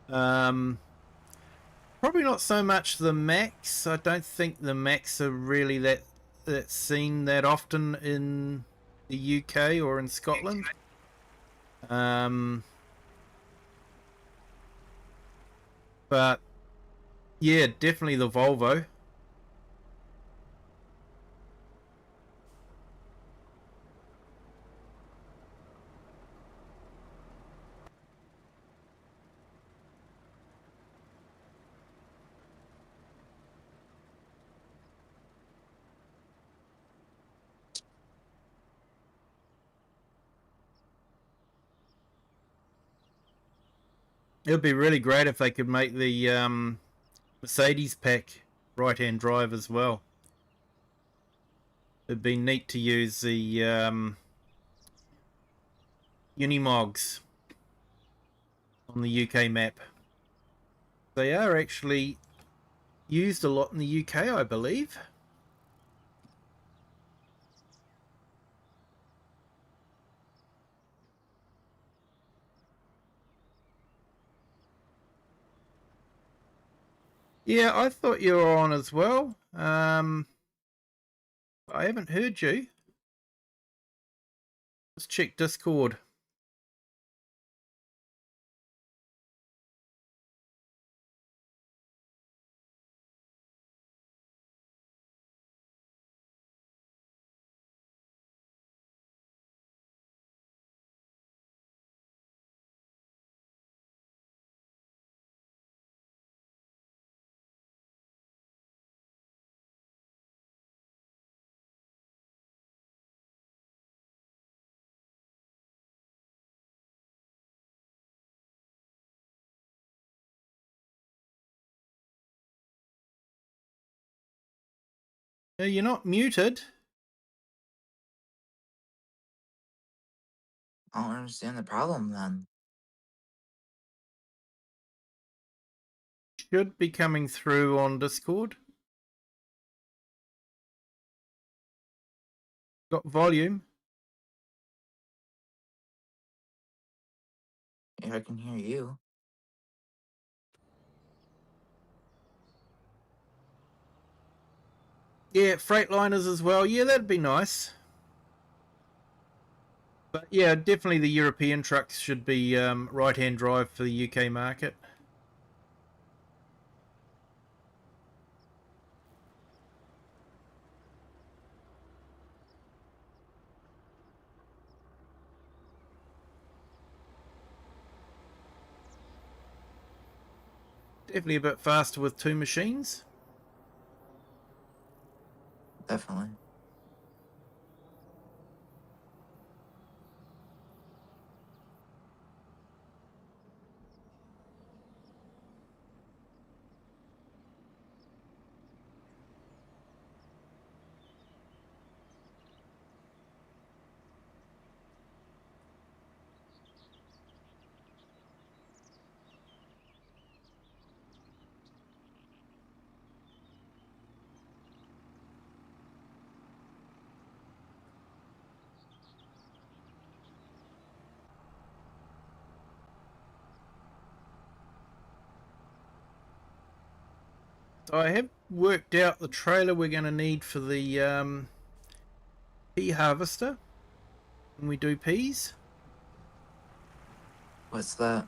Probably not so much the Max. I don't think the Max are really that seen that often in the UK or in Scotland. But yeah, definitely the Volvo. It would be really great if they could make the Mercedes pack right-hand drive as well. It'd be neat to use the Unimogs on the UK map. They are actually used a lot in the UK, I believe. Yeah, I thought you were on as well. I haven't heard you. Let's check Discord. You're not muted.
I don't understand the problem then.
Should be coming through on Discord. Got volume.
Yeah, I can hear you.
Yeah, Freightliners as well. Yeah, that'd be nice. But yeah, definitely the European trucks should be right-hand drive for the UK market. Definitely a bit faster with two machines.
Definitely.
So I have worked out the trailer we're going to need for the pea harvester when we do peas.
What's that?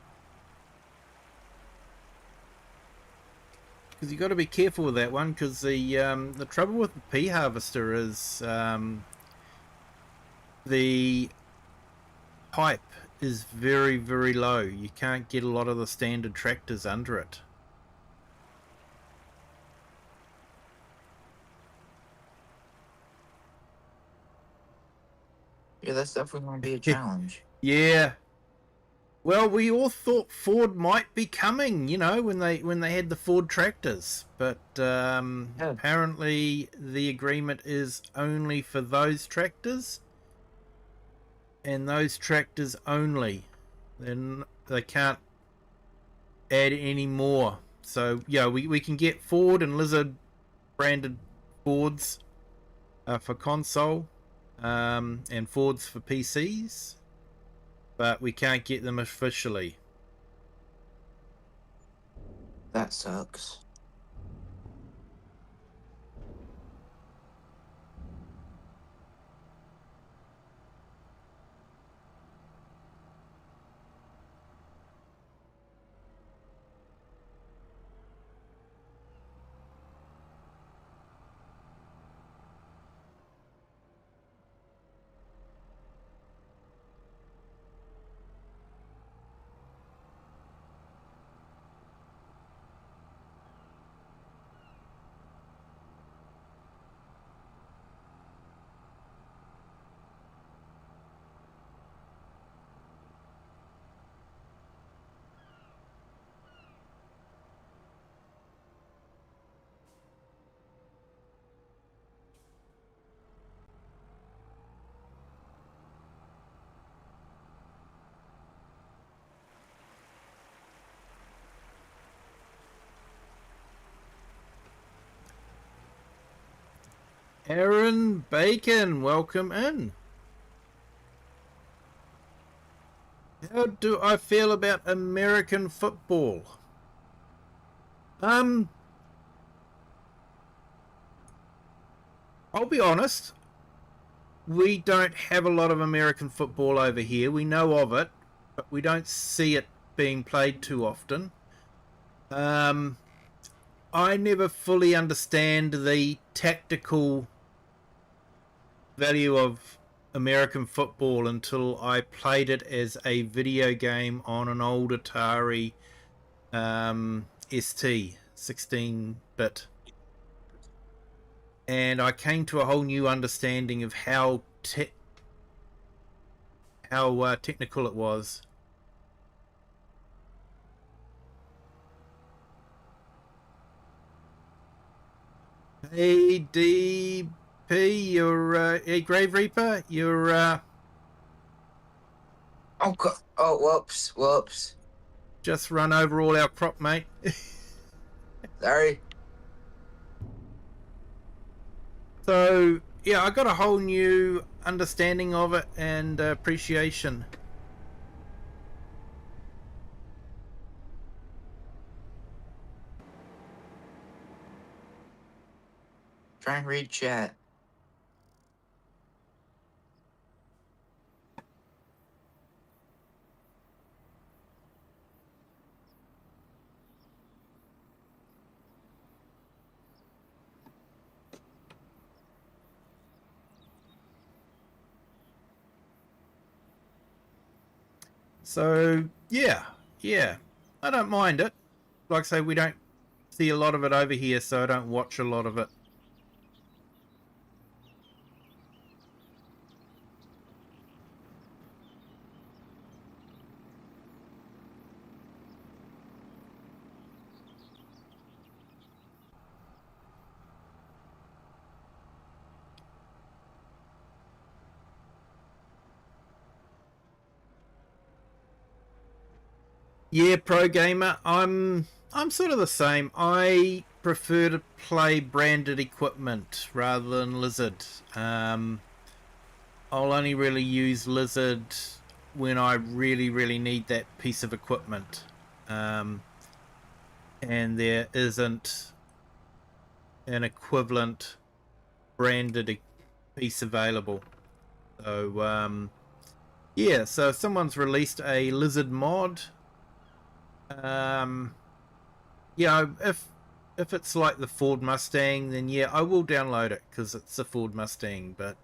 Because you got to be careful with that one, because the trouble with the pea harvester is the pipe is very, very low. You can't get a lot of the standard tractors under it.
Yeah, that's definitely going to be a challenge.
Yeah. Well, we all thought Ford might be coming, you know, when they had the Ford tractors, but apparently the agreement is only for those tractors, and those tractors only. Then they can't add any more. So yeah, we can get Ford and Lizard branded Fords for console, and Fords for PCs, but we can't get them officially.
That sucks.
Aaron Bacon, welcome in. How do I feel about American football? I'll be honest, we don't have a lot of American football over here. We know of it, but we don't see it being played too often. I never fully understand the tactical value of American football until I played it as a video game on an old Atari ST 16-bit, and I came to a whole new understanding of how technical it was. Hey DP, you're hey Grave Reaper, you're
Oh, whoops.
just run over all our crop, mate.
Sorry.
So yeah, I got a whole new understanding of it and appreciation.
Try and read chat.
So yeah, I don't mind it. Like I say, we don't see a lot of it over here, so I don't watch a lot of it. Yeah, pro gamer. I'm sort of the same. I prefer to play branded equipment rather than Lizard. I'll only really use Lizard when I really need that piece of equipment, and there isn't an equivalent branded piece available. So yeah, so if someone's released a Lizard mod, yeah, if it's like the Ford Mustang, then yeah, I will download it because it's a Ford Mustang. But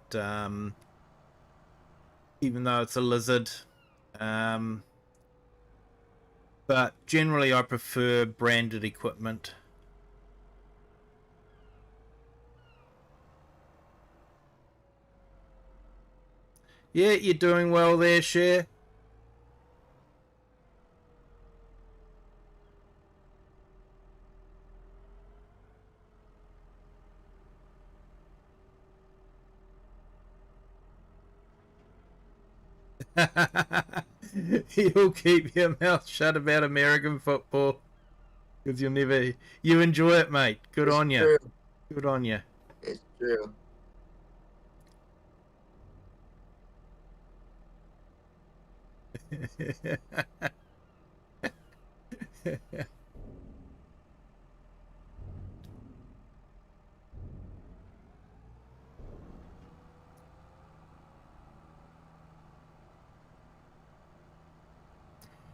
even though it's a Lizard, but generally I prefer branded equipment. Yeah, you're doing well there, Cher. You'll keep your mouth shut about American football because you enjoy it, mate. Good on you.
True.
Good on you.
It's true.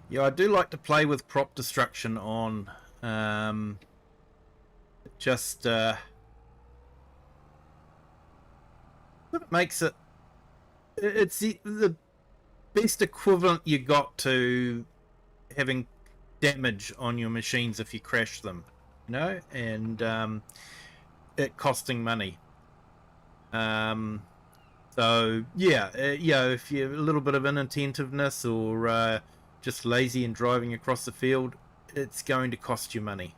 Yeah, I do like to play with prop destruction on. Just it makes it. It's the best equivalent you got to having damage on your machines if you crash them, you know, and it costing money. So yeah, if you're a little bit of inattentiveness or just lazy and driving across the field, it's going to cost you money.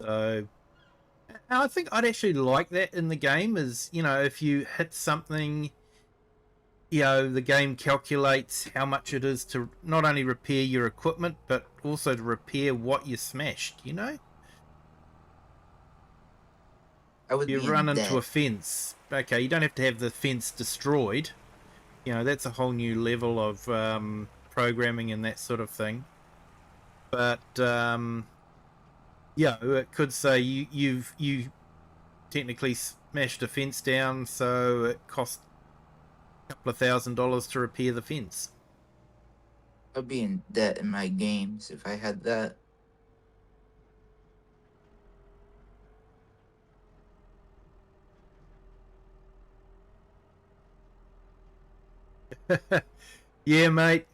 So I think I'd actually like that in the game. Is, you know, if you hit something, you know, the game calculates how much it is to not only repair your equipment but also to repair what you smashed, you know. You run into a fence, okay, you don't have to have the fence destroyed, you know, that's a whole new level of programming and that sort of thing. But yeah, it could say you technically smashed a fence down, so it cost a couple of $1,000 to repair the fence.
I'd be in debt in my games if I had that.
Yeah, mate.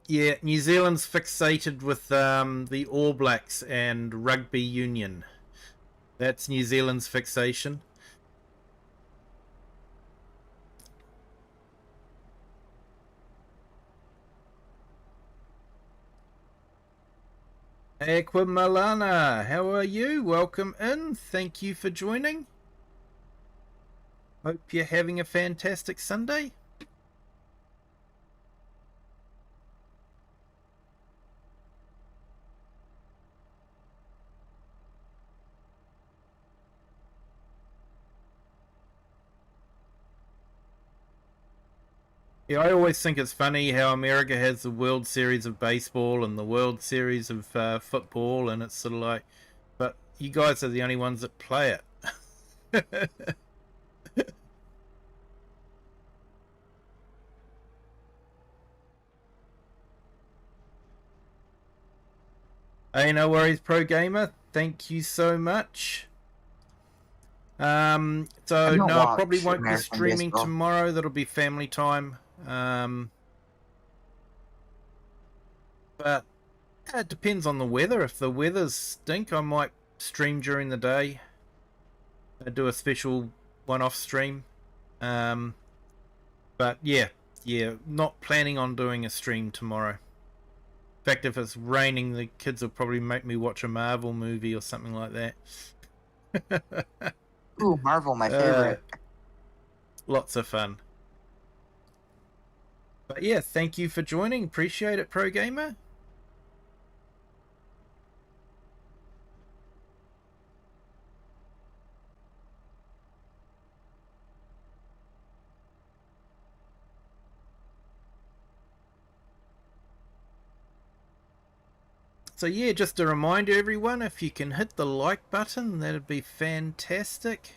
Yeah, New Zealand's fixated with the All Blacks and rugby union. That's New Zealand's fixation. Equimalana, how are you? Welcome in. Thank you for joining. Hope you're having a fantastic Sunday. Yeah, I always think it's funny how America has the World Series of baseball and the World Series of football, and it's sort of like, but you guys are the only ones that play it. Hey, no worries, Pro Gamer. Thank you so much. So
I don't
no, I probably
watch
won't be
American
streaming
baseball.
tomorrow. That'll be family time. But it depends on the weather. If the weather's stink, I might stream during the day. I do a special one-off stream. But yeah, not planning on doing a stream tomorrow. In fact, if it's raining, the kids will probably make me watch a Marvel movie or something like that.
Ooh, Marvel, my favorite.
Lots of fun. But yeah, thank you for joining. Appreciate it, Pro Gamer. So yeah, just a reminder everyone, if you can hit the like button, that'd be fantastic.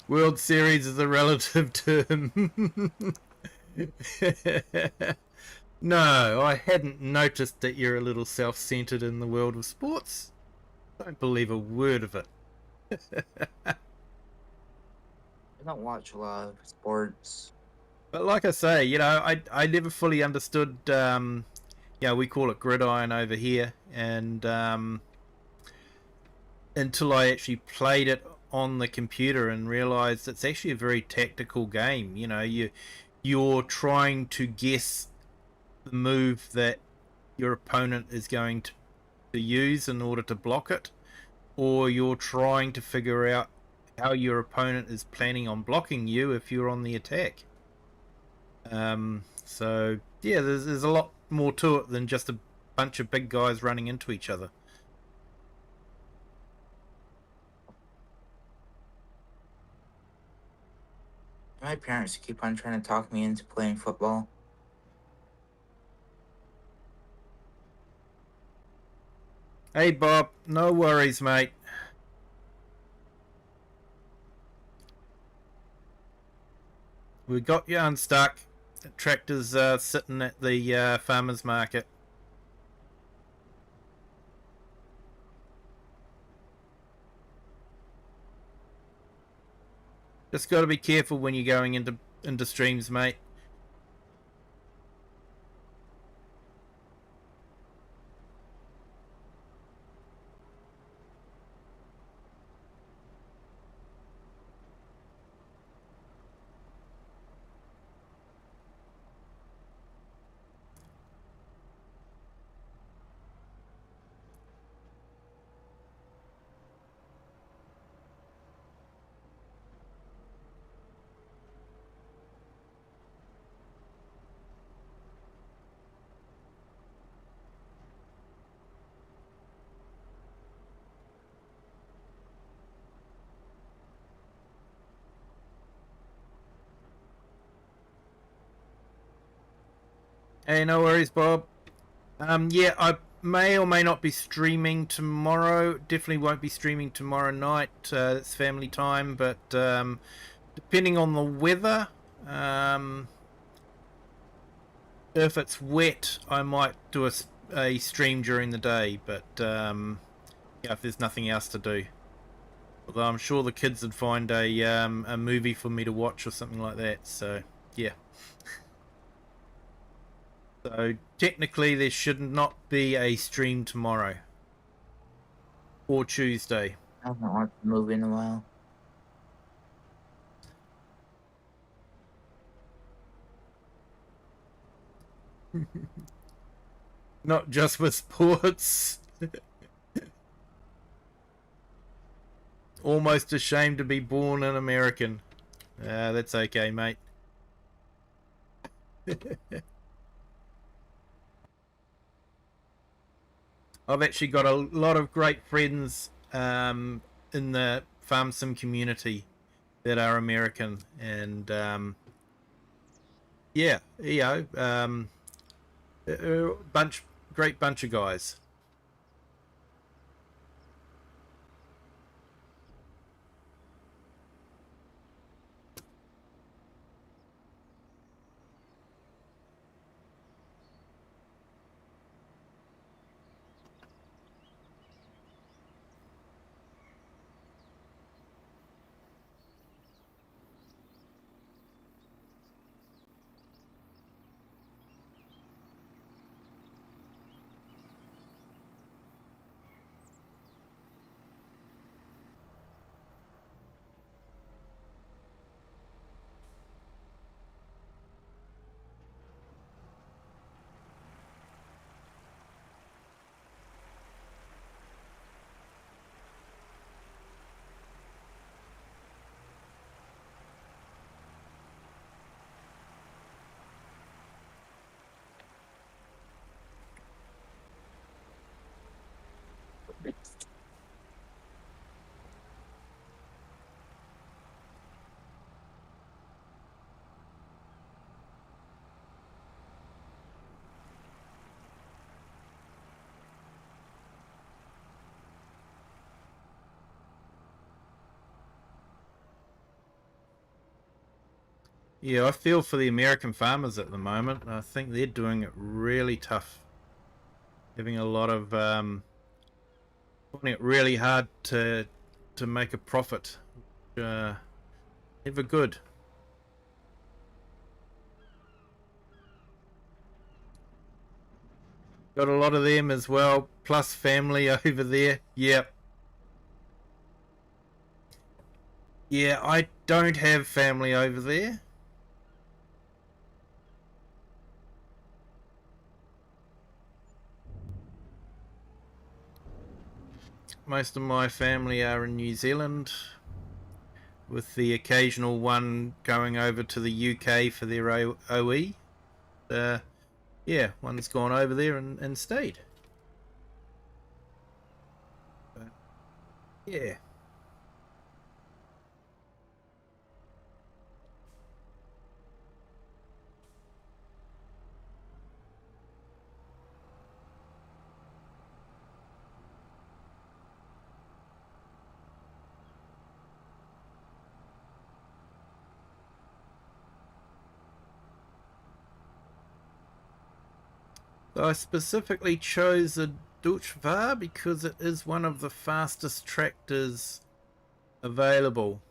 World Series is a relative term. No, I hadn't noticed that you're a little self-centered in the world of sports. Don't believe a word of it.
I don't watch a lot of sports.
But like I say, you know, I never fully understood, we call it gridiron over here, and until I actually played it on the computer and realized it's actually a very tactical game. You know, you're trying to guess the move that your opponent is going to use in order to block it, or you're trying to figure out how your opponent is planning on blocking you if you're on the attack. So yeah, there's a lot more to it than just a bunch of big guys running into each other.
My parents keep on trying to talk me into playing football.
Hey Bob, no worries, mate. We got you unstuck. The tractor's sitting at the farmer's market. Just got to be careful when you're going into streams, mate. Hey, no worries, Bob. Yeah, I may or may not be streaming tomorrow. Definitely won't be streaming tomorrow night. It's family time, but depending on the weather, if it's wet, I might do a stream during the day. But yeah, if there's nothing else to do. Although I'm sure the kids would find a movie for me to watch or something like that. So yeah. So technically, there should not be a stream tomorrow or Tuesday.
I haven't watched the movie in a while.
Not just with sports. Almost ashamed to be born an American. That's okay, mate. I've actually got a lot of great friends in the farm sim community that are American, and yeah, great bunch of guys. Yeah, I feel for the American farmers at the moment. I think they're doing it really tough, having a lot of finding it really hard to make a profit. Never good. Got a lot of them as well, plus family over there. Yep. Yeah, I don't have family over there. Most of my family are in New Zealand, with the occasional one going over to the UK for their OE. Yeah, one's gone over there and stayed. But, yeah. So I specifically chose a Deutschwahr because it is one of the fastest tractors available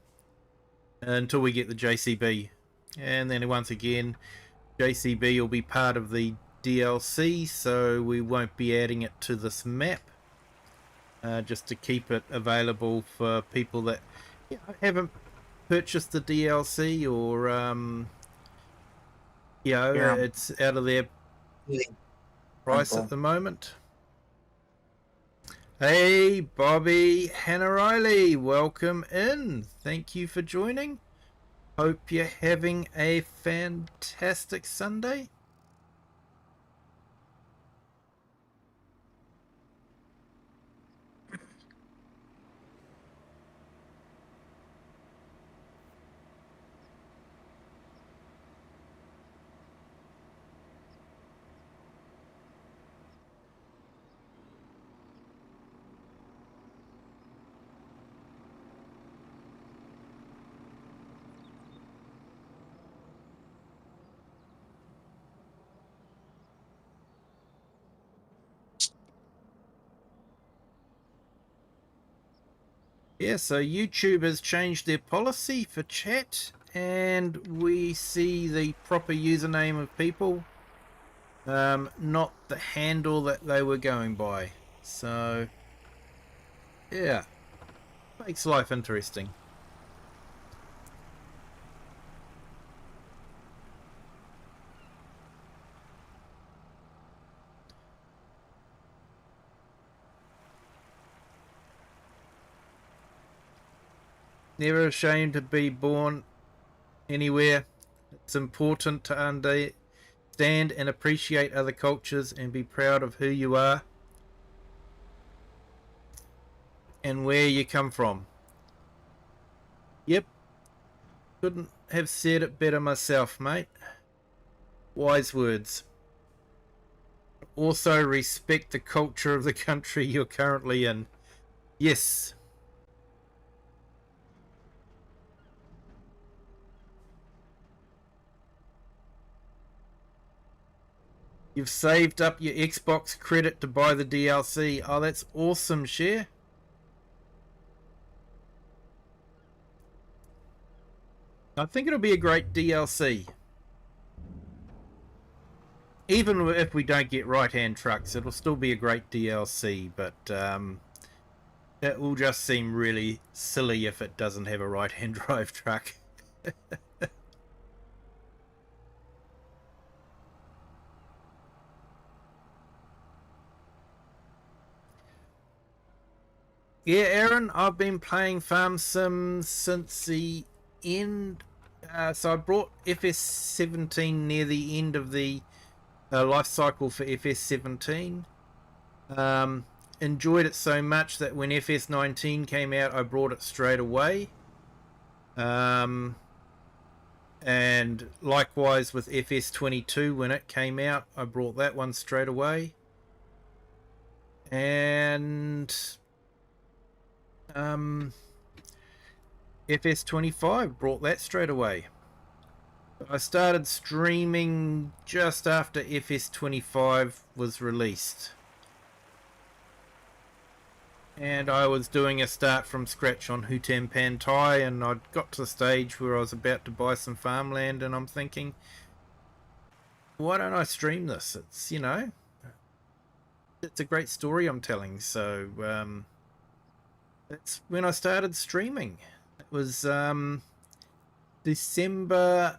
until we get the JCB. And then once again, JCB will be part of the DLC, so we won't be adding it to this map. Just to keep it available for people that haven't purchased the DLC, or
Yeah.
it's out of their price at the moment. Hey, Bobby Hannah Riley, welcome in. Thank you for joining. Hope you're having a fantastic Sunday. Yeah, so YouTube has changed their policy for chat, and we see the proper username of people, not the handle that they were going by. So, yeah, makes life interesting. Never ashamed to be born anywhere. It's important to understand and appreciate other cultures and be proud of who you are and where you come from. Yep, couldn't have said it better myself, mate. Wise words. Also respect the culture of the country you're currently in. Yes. You've saved up your Xbox credit to buy the DLC. Oh, that's awesome, Share. I think it'll be a great DLC. Even if we don't get right-hand trucks, it'll still be a great DLC, but it will just seem really silly if it doesn't have a right-hand drive truck. Yeah, Aaron, I've been playing Farm Sim since the end. So I brought FS17 near the end of the life cycle for FS17. Enjoyed it so much that when FS19 came out, I brought it straight away. And likewise with FS22, when it came out, I brought that one straight away. And FS25, brought that straight away. I started streaming just after FS25 was released. And I was doing a start from scratch on Hutan Pantai, and I'd got to the stage where I was about to buy some farmland, and I'm thinking, why don't I stream this? It's, you know, it's a great story I'm telling. So that's when I started streaming. It was December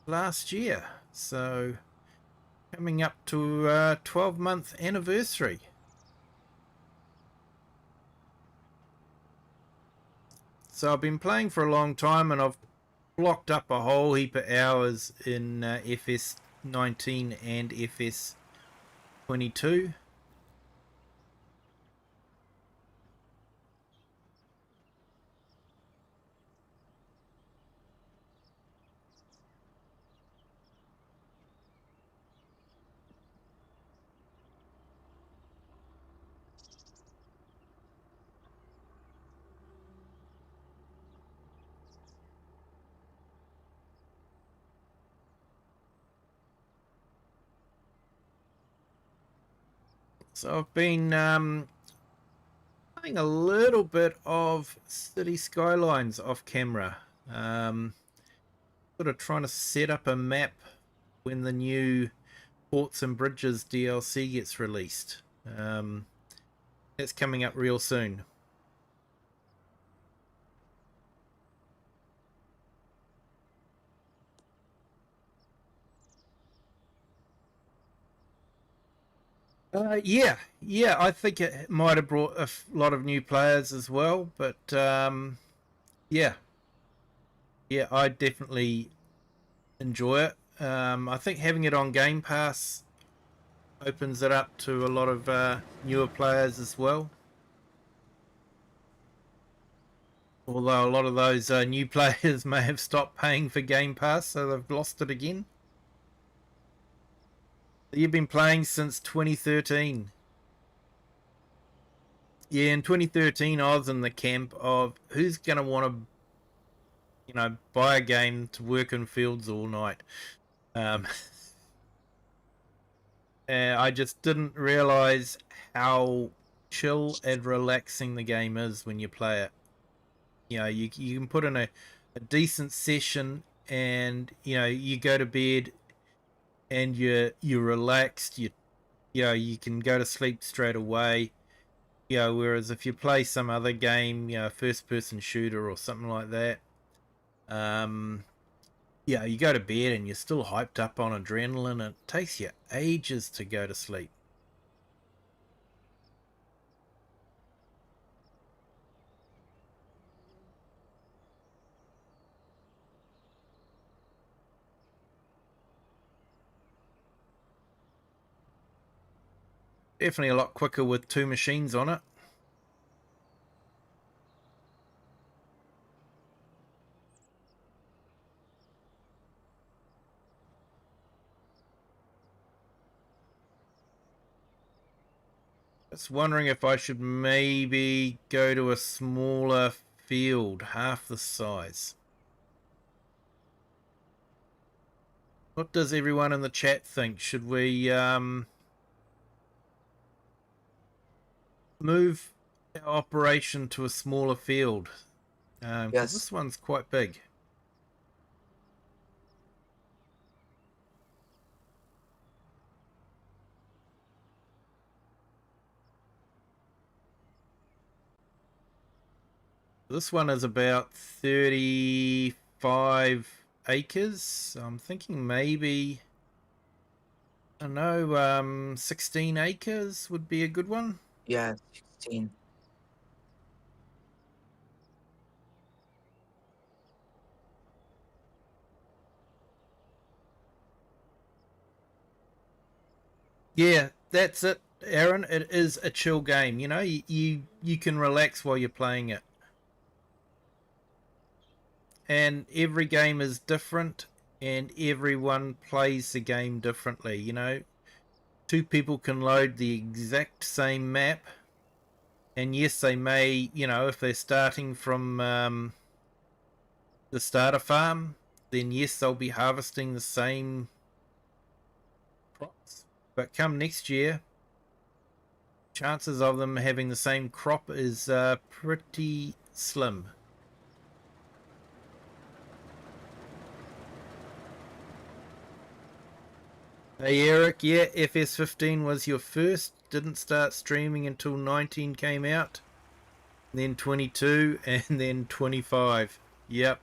last year, so coming up to a 12-month anniversary. So I've been playing for a long time, and I've blocked up a whole heap of hours in FS19 and FS22. So I've been playing a little bit of City Skylines off camera. Sort of trying to set up a map when the new Ports and Bridges DLC gets released. That's coming up real soon. Yeah, I think it might have brought a lot of new players as well, but yeah, I definitely enjoy it. I think having it on Game Pass opens it up to a lot of newer players as well. Although a lot of those new players may have stopped paying for Game Pass, so they've lost it again. You've been playing since 2013. Yeah, in 2013 I was in the camp of who's going to want to, you know, buy a game to work in fields all night. I just didn't realize how chill and relaxing the game is when you play it. You know, you can put in a decent session, and you know, you go to bed and you're relaxed. You know, you can go to sleep straight away. You know, whereas if you play some other game, you know, first person shooter or something like that, yeah, you go to bed and you're still hyped up on adrenaline, and it takes you ages to go to sleep. Definitely a lot quicker with two machines on it. Just wondering if I should maybe go to a smaller field, half the size. What does everyone in the chat think? Should we move our operation to a smaller field? Because
Yes.
this one's quite big. This one is about 35 acres. So I'm thinking maybe, I don't know, 16 acres would be a good one.
Yeah, 16.
Yeah, that's it, Aaron. It is a chill game. You know, you can relax while you're playing it. And every game is different, and everyone plays the game differently. You know, two people can load the exact same map, and yes, they may, you know, if they're starting from the starter farm, then yes, they'll be harvesting the same crops. But come next year, chances of them having the same crop is pretty slim. Hey Eric, yeah, FS15 was your first. Didn't start streaming until 19 came out. Then 22 and then 25. Yep.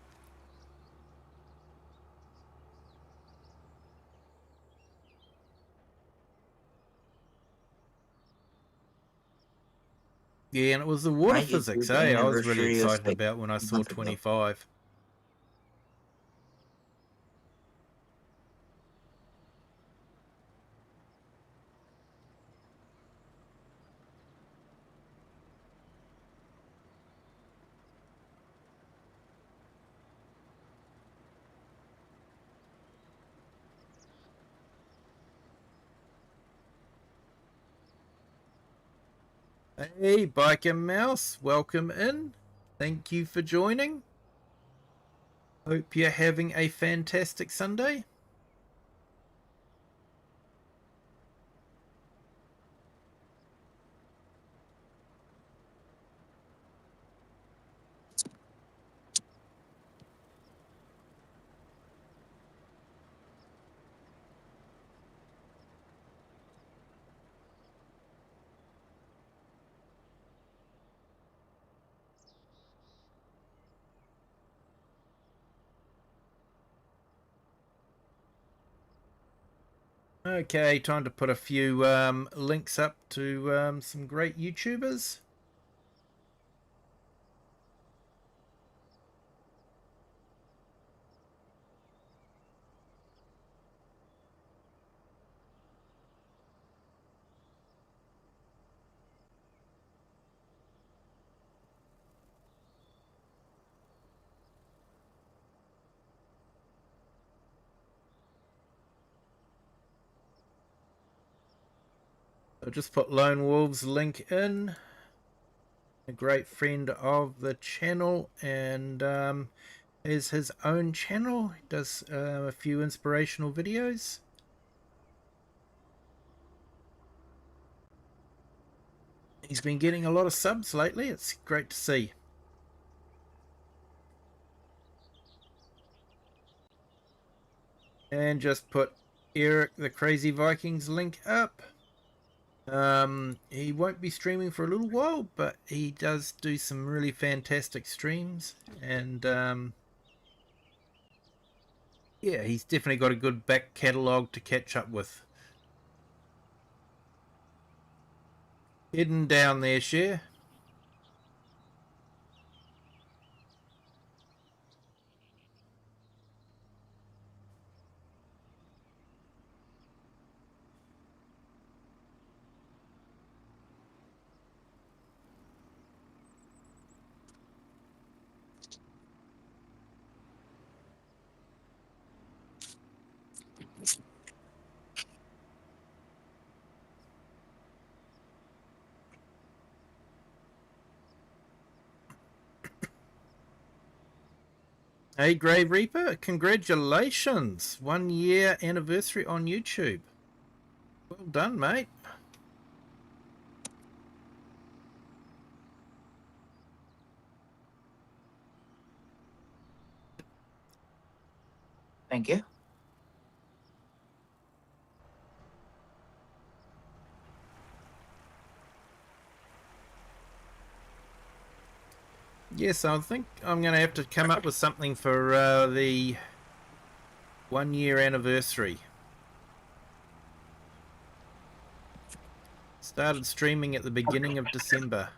Yeah, and it was the water
My
physics,
YouTube
eh? I was really
anniversary was
excited
like
about when I
a
saw
month ago.
25. Hey, Biker Mouse, welcome in. Thank you for joining. Hope you're having a fantastic Sunday. Okay, time to put a few links up to some great YouTubers. I'll just put Lone Wolf's link in. A great friend of the channel, and has his own channel. He does a few inspirational videos. He's been getting a lot of subs lately. It's great to see. And just put Eric the Crazy Vikings link up. He won't be streaming for a little while, but he does do some really fantastic streams, and yeah, he's definitely got a good back catalogue to catch up with. Hidden down there, Cher. Hey, Grave Reaper, congratulations! 1 year anniversary on YouTube. Well done, mate.
Thank you.
Yes, I think I'm going to have to come up with something for the 1 year anniversary. Started streaming at the beginning of December.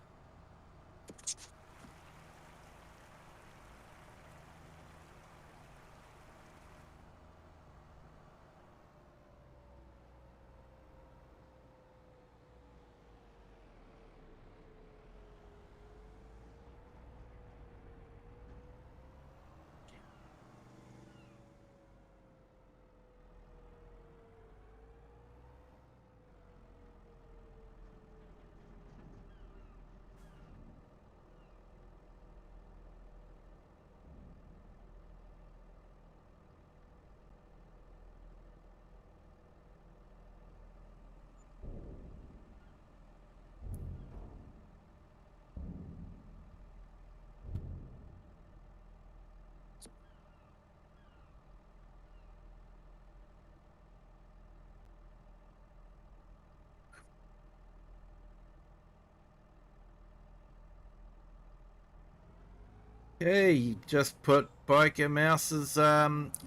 Okay, just put Biker Mouse's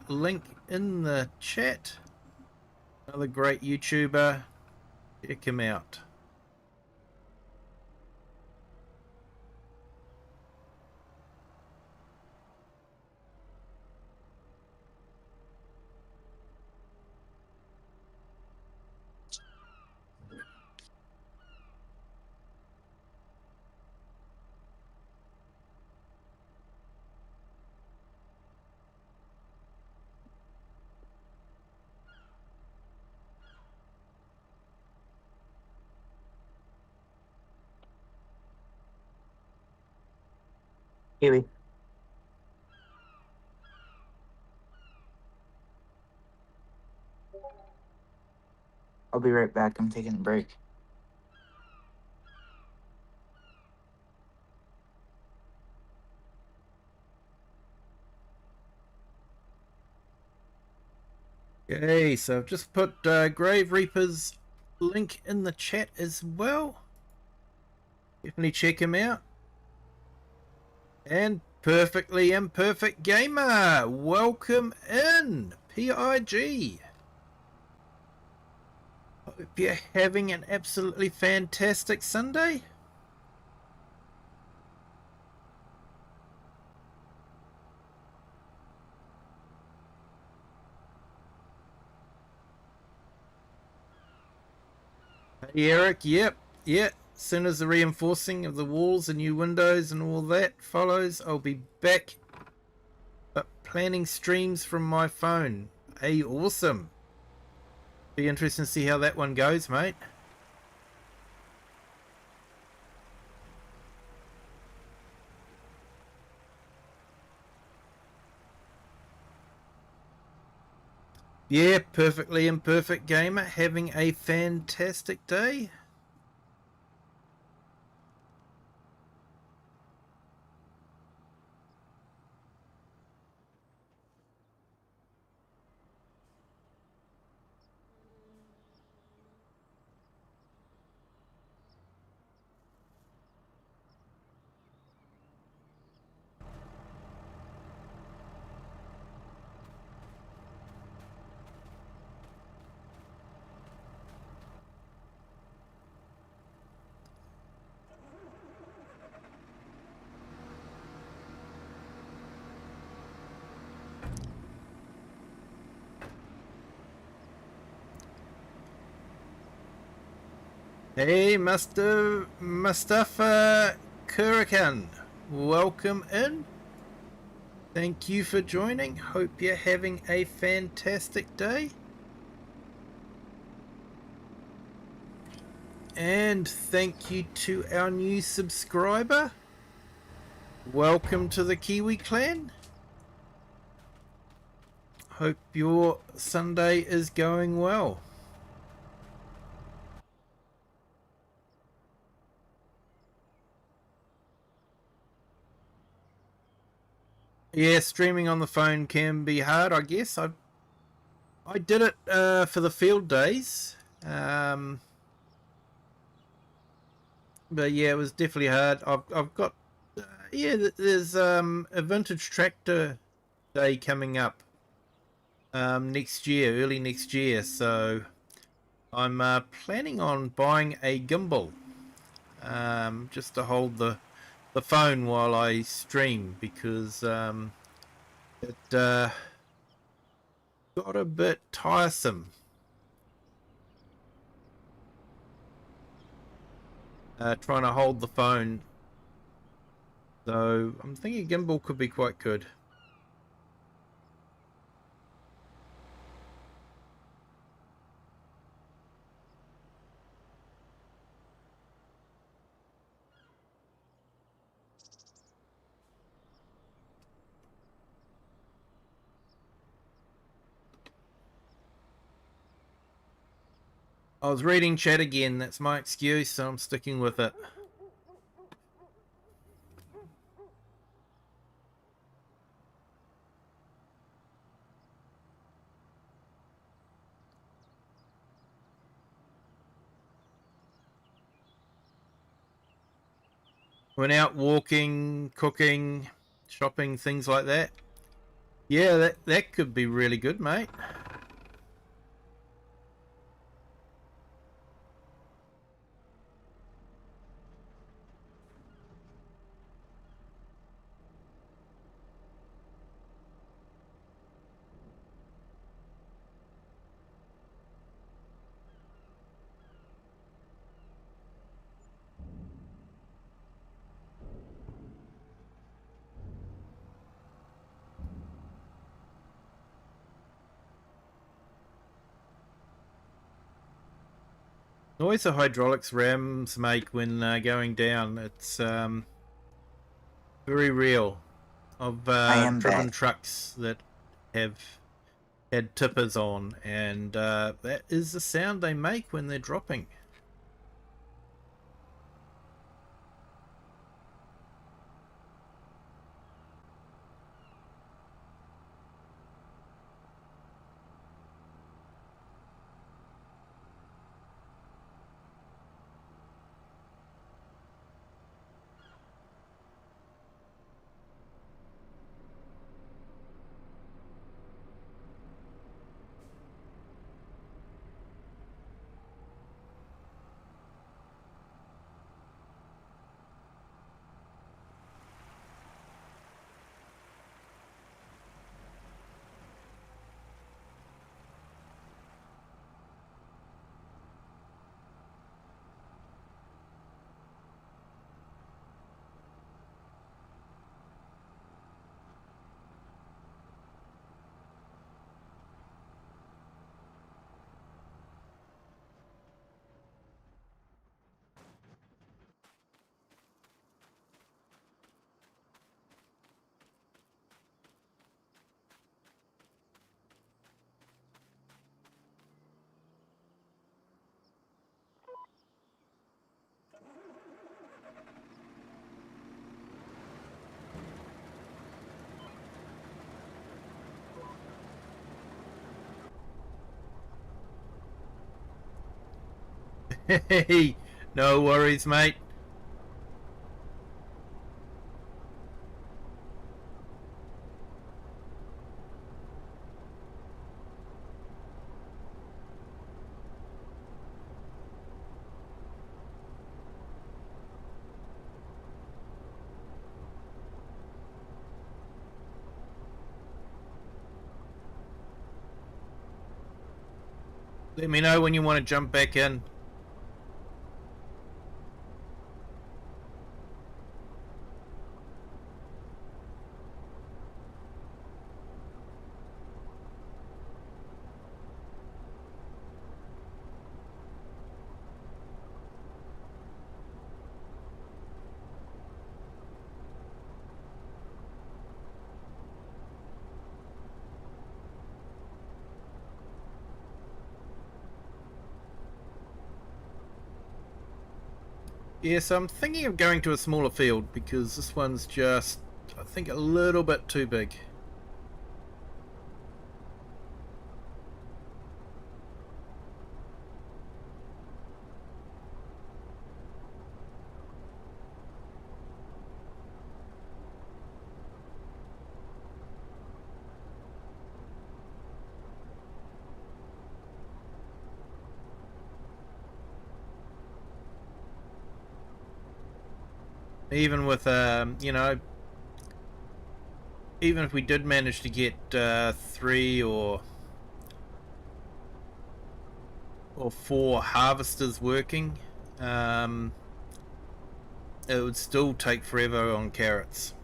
link in the chat. Another great YouTuber. Check him out.
Kiwi. I'll be right back. I'm taking a break.
Okay, so I've just put Grave Reaper's link in the chat as well. Definitely check him out. And Perfectly Imperfect Gamer, welcome in, PIG. Hope you're having an absolutely fantastic Sunday. Hey Eric, yep. As soon as the reinforcing of the walls and new windows and all that follows, I'll be back. But planning streams from my phone. Hey, awesome. Be interesting to see how that one goes, mate. Yeah, Perfectly Imperfect Gamer, having a fantastic day. Hey, Master Mustafa Kurikan, welcome in. Thank you for joining. Hope you're having a fantastic day. And thank you to our new subscriber. Welcome to the Kiwi clan. Hope your Sunday is going well. Yeah, streaming on the phone can be hard, I guess. I did it for the field days. But yeah, it was definitely hard. I've got yeah, there's a vintage tractor day coming up next year, early next year. So I'm planning on buying a gimbal just to hold the phone while I stream, because it got a bit tiresome trying to hold the phone. So I'm thinking gimbal could be quite good. I was reading chat again, that's my excuse, so I'm sticking with it. Went out walking, cooking, shopping, things like that. Yeah, that could be really good, mate. Noise the hydraulics rams make when going down, it's very real. I've driven trucks that have had tippers on, and that is the sound they make when they're dropping. Hey, no worries, mate. Let me know when you want to jump back in. Yeah, so I'm thinking of going to a smaller field because this one's just, I think, a little bit too big. Even with, you know, even if we did manage to get 3 or 4 harvesters working, it would still take forever on carrots.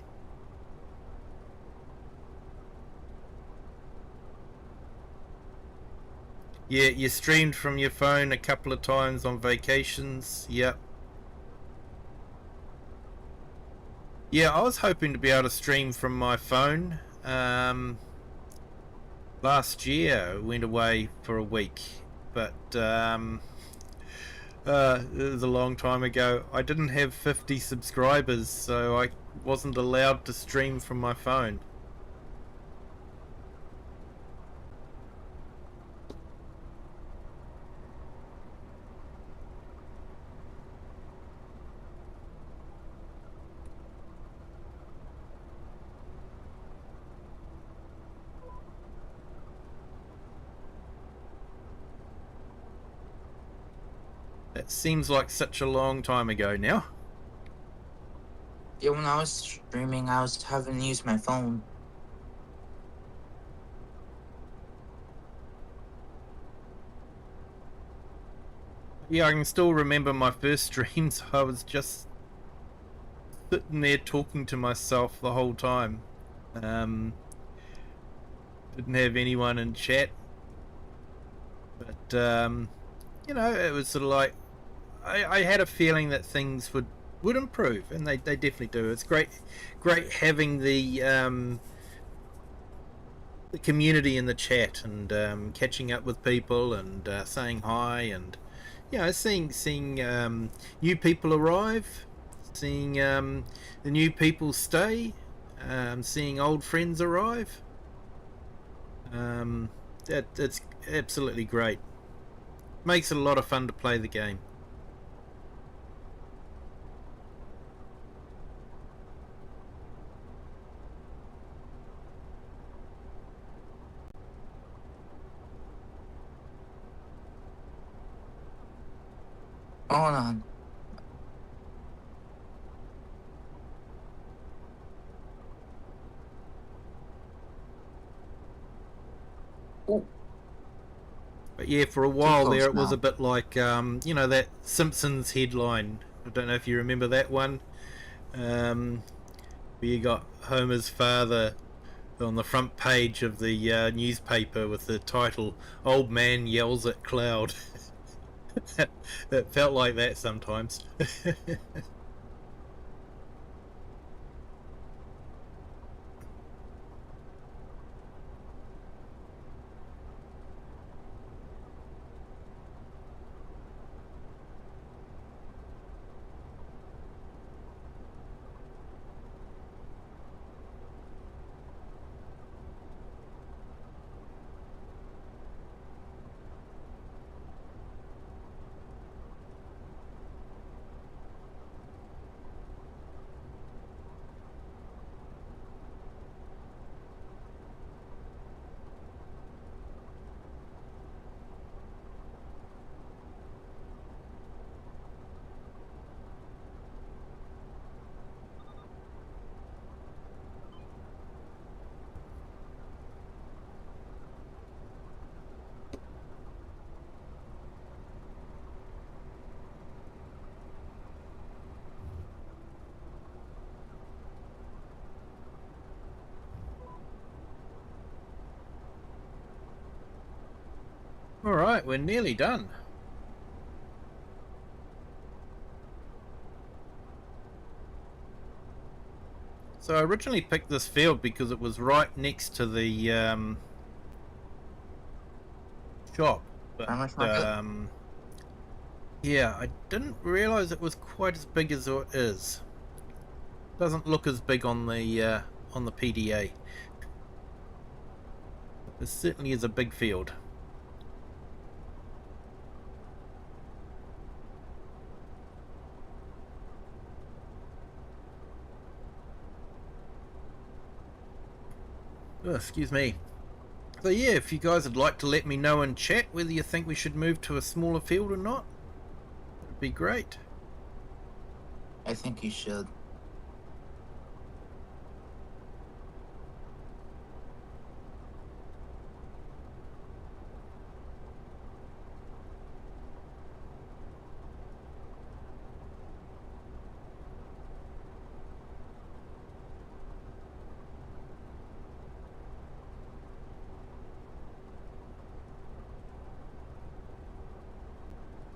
Yeah, you streamed from your phone a couple of times on vacations. Yep. Yeah, I was hoping to be able to stream from my phone. Last year, I went away for a week, but it was a long time ago. I didn't have 50 subscribers, so I wasn't allowed to stream from my phone. It seems like such a long time ago now.
Yeah, when I was streaming, I was having to use my phone.
Yeah, I can still remember my first streams. I was just sitting there talking to myself the whole time. Didn't have anyone in chat. But, you know, it was sort of like, I had a feeling that things would improve, and they definitely do. It's great having the community in the chat and catching up with people and saying hi, and you know, seeing new people arrive, seeing the new people stay, seeing old friends arrive. It's absolutely great. Makes it a lot of fun to play the game.
Hold on. Oh,
But yeah, for a while
close
there, it was
now.
a bit like, you know, that Simpsons headline. I don't know if you remember that one, where you got Homer's father on the front page of the newspaper with the title "Old Man Yells at Cloud." It felt like that sometimes. All right, we're nearly done. So I originally picked this field because it was right next to the shop, but
Farmer's market?
Yeah, I didn't realise it was quite as big as it is. Doesn't look as big on the PDA. This certainly is a big field. Oh, excuse me. So yeah, if you guys would like to let me know in chat whether you think we should move to a smaller field or not, that'd be great.
I think you should.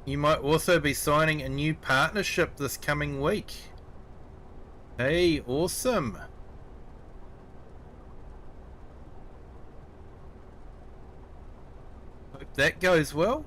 You might also be signing a new partnership this coming week. Hey, awesome. Hope that goes well.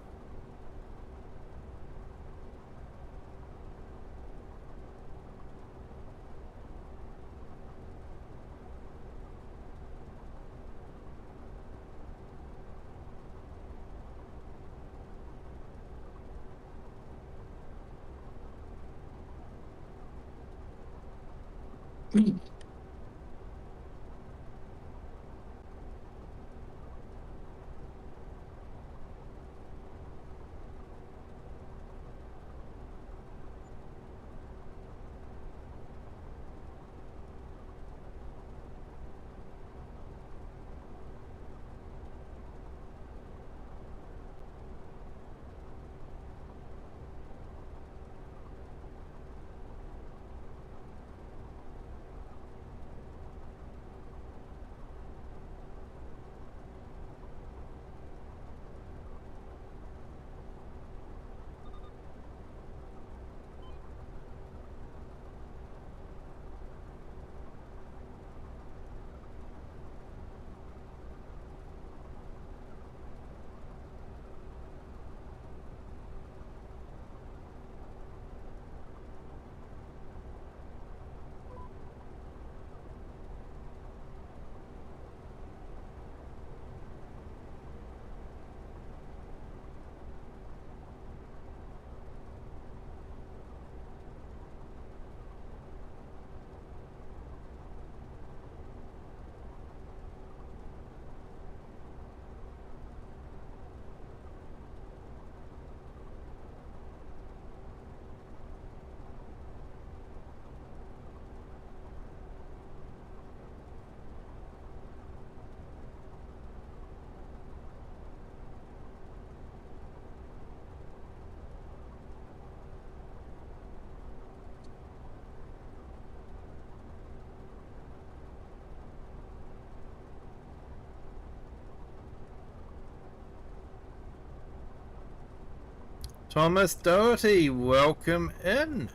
Thomas Doherty, welcome in.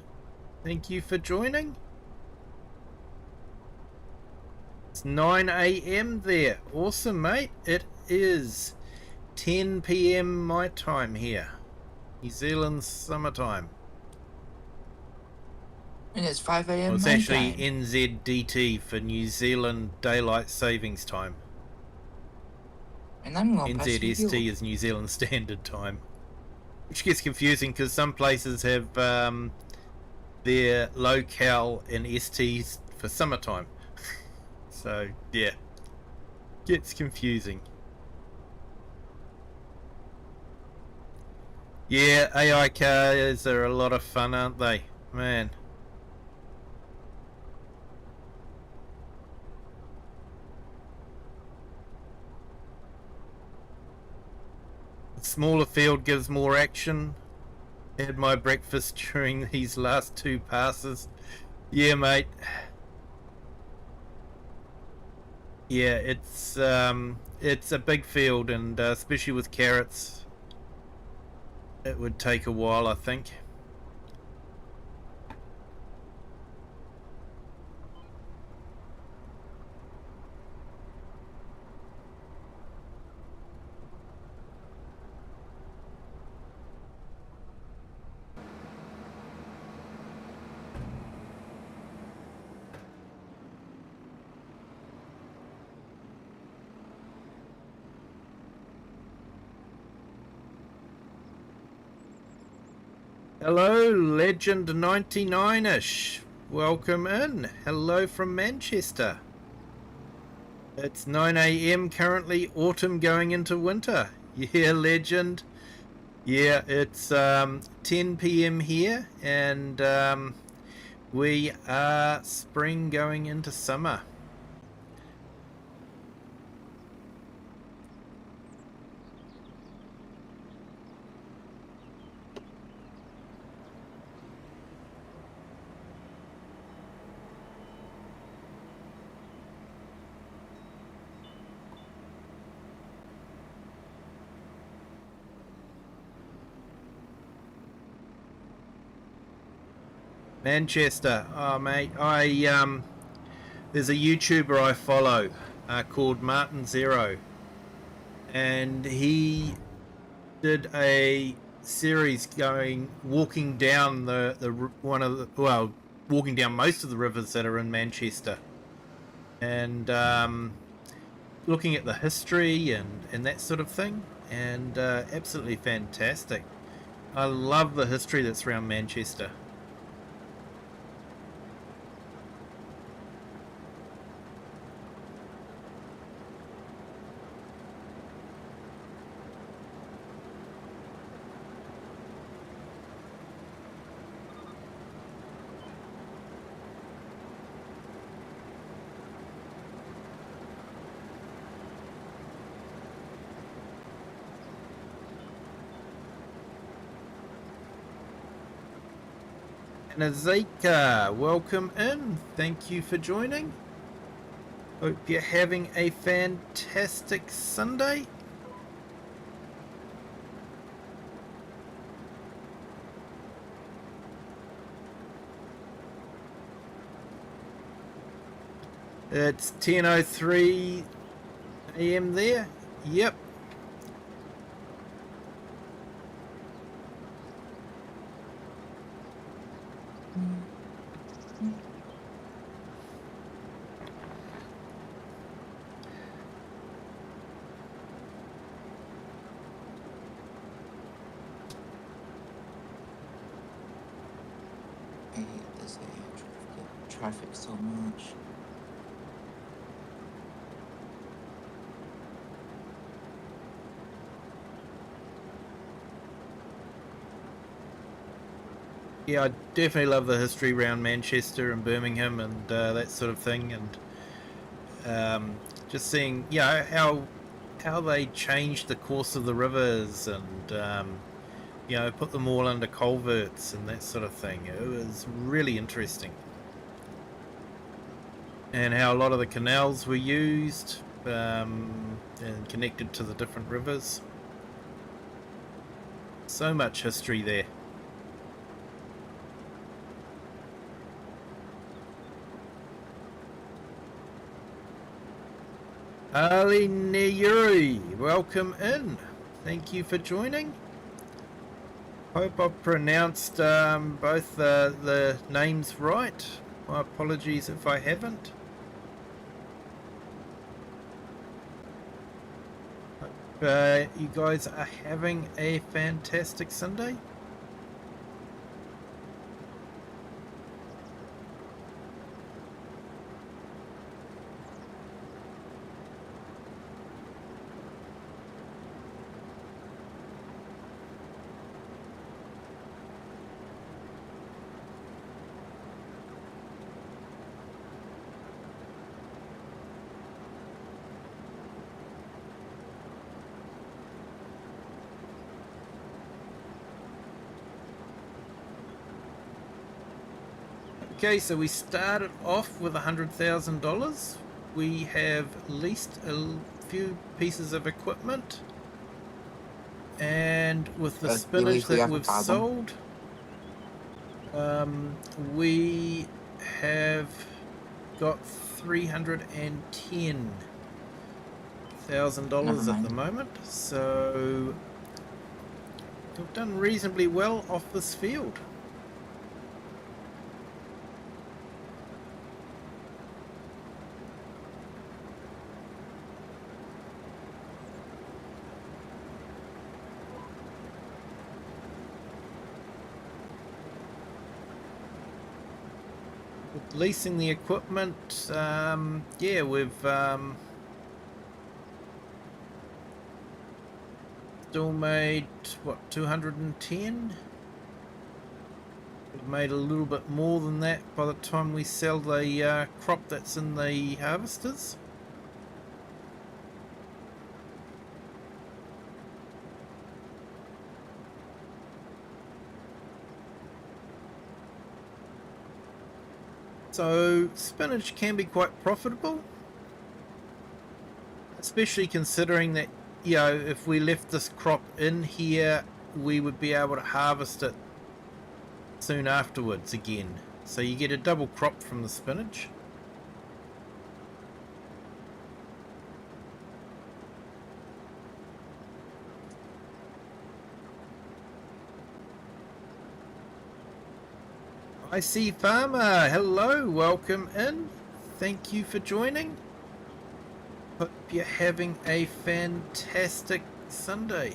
Thank you for joining. It's 9 AM there. Awesome, mate. It is 10 PM my time here. New Zealand summertime.
And it's 5
Well,
a.m.
it's
my
actually
time.
NZDT for New Zealand Daylight Savings Time.
And I'm going past you.
NZST is New Zealand Standard Time. Which gets confusing because some places have their locale and STs for summertime. So, yeah. Gets confusing. Yeah, AI cars are a lot of fun, aren't they? Man. The smaller field gives more action. Had my breakfast during these last 2 passes. Yeah, mate. Yeah, it's a big field, and especially with carrots, it would take a while, I think. Hello, Legend 99ish. Welcome in. Hello from Manchester. It's 9 a.m. currently, autumn going into winter. Yeah, Legend. Yeah, it's 10 p.m. here, and we are spring going into summer. Manchester. Oh, mate, there's a YouTuber I follow called Martin Zero, and he did a series walking down walking down most of the rivers that are in Manchester, and looking at the history and that sort of thing, and absolutely fantastic. I love the history that's around Manchester. Nazika, welcome in. Thank you for joining. Hope you're having a fantastic Sunday. It's 10:03 a.m. there. Yep.
I hate this traffic so much.
Yeah, I definitely love the history around Manchester and Birmingham and that sort of thing, and just seeing, how they changed the course of the rivers and put them all under culverts and that sort of thing. It was really interesting, and how a lot of the canals were used and connected to the different rivers. So much history there. Ali Neyuri, welcome in. Thank you for joining. Hope I've pronounced both the names right. My apologies if I haven't. Hope you guys are having a fantastic Sunday. Okay, so we started off with $100,000. We have leased a few pieces of equipment, and with the spinach that we've sold, we have got $310,000 at the moment. So we've done reasonably well off this field. with leasing the equipment, yeah, we've still made, what, 210? We've made a little bit more than that by the time we sell the crop that's in the harvesters. So spinach can be quite profitable, especially considering that, you know, if we left this crop in here, we would be able to harvest it soon afterwards again. So you get a double crop from the spinach. I see Farmer. Hello, welcome in. Thank you for joining. Hope you're having a fantastic Sunday.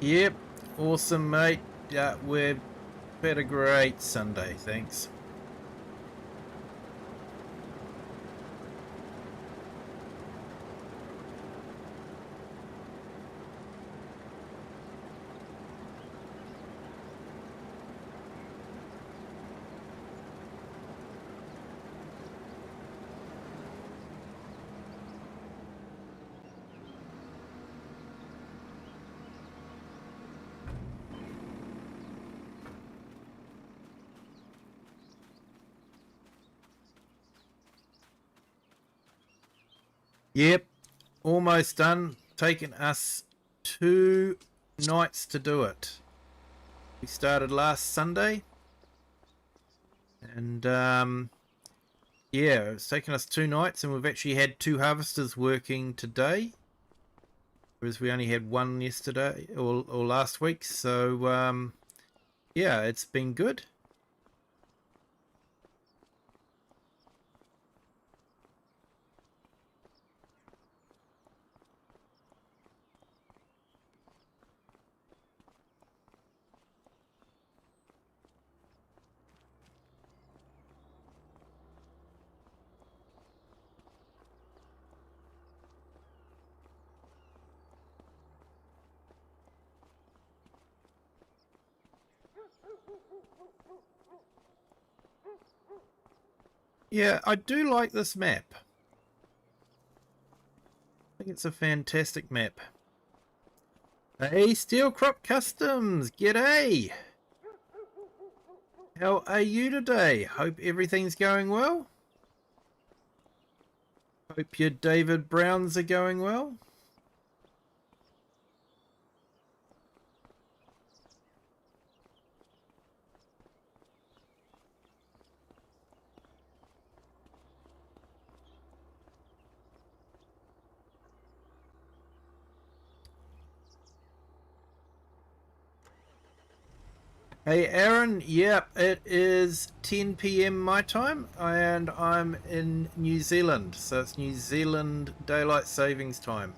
Yep, awesome, mate. Yeah, we've had a great Sunday, thanks. Yep, almost done. Taken us 2 nights to do it. We started last Sunday, and yeah, it's taken us 2 nights, and we've actually had 2 harvesters working today, whereas we only had 1 yesterday or last week. So yeah, it's been good. Yeah, I do like this map. I think it's a fantastic map. Hey, Steel Crop Customs, g'day! How are you today? Hope everything's going well. Hope your David Browns are going well. Hey Aaron, yep, it is 10 PM my time, and I'm in New Zealand, so it's New Zealand Daylight Savings Time.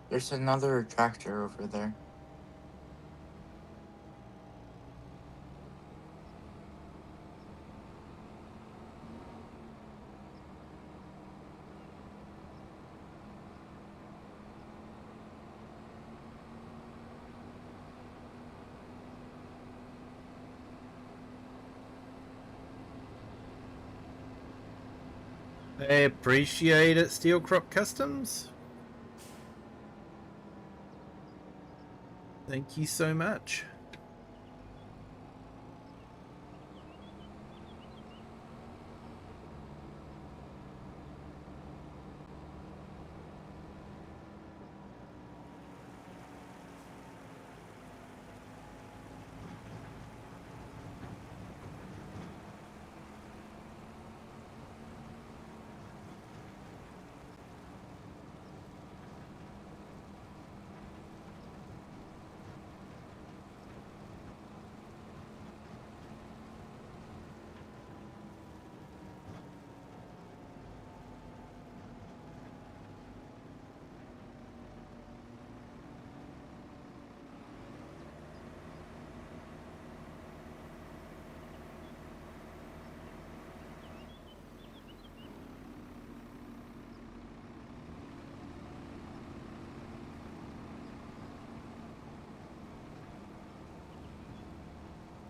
There's another tractor over there.
I appreciate it, Steel Crop Customs. Thank you so much.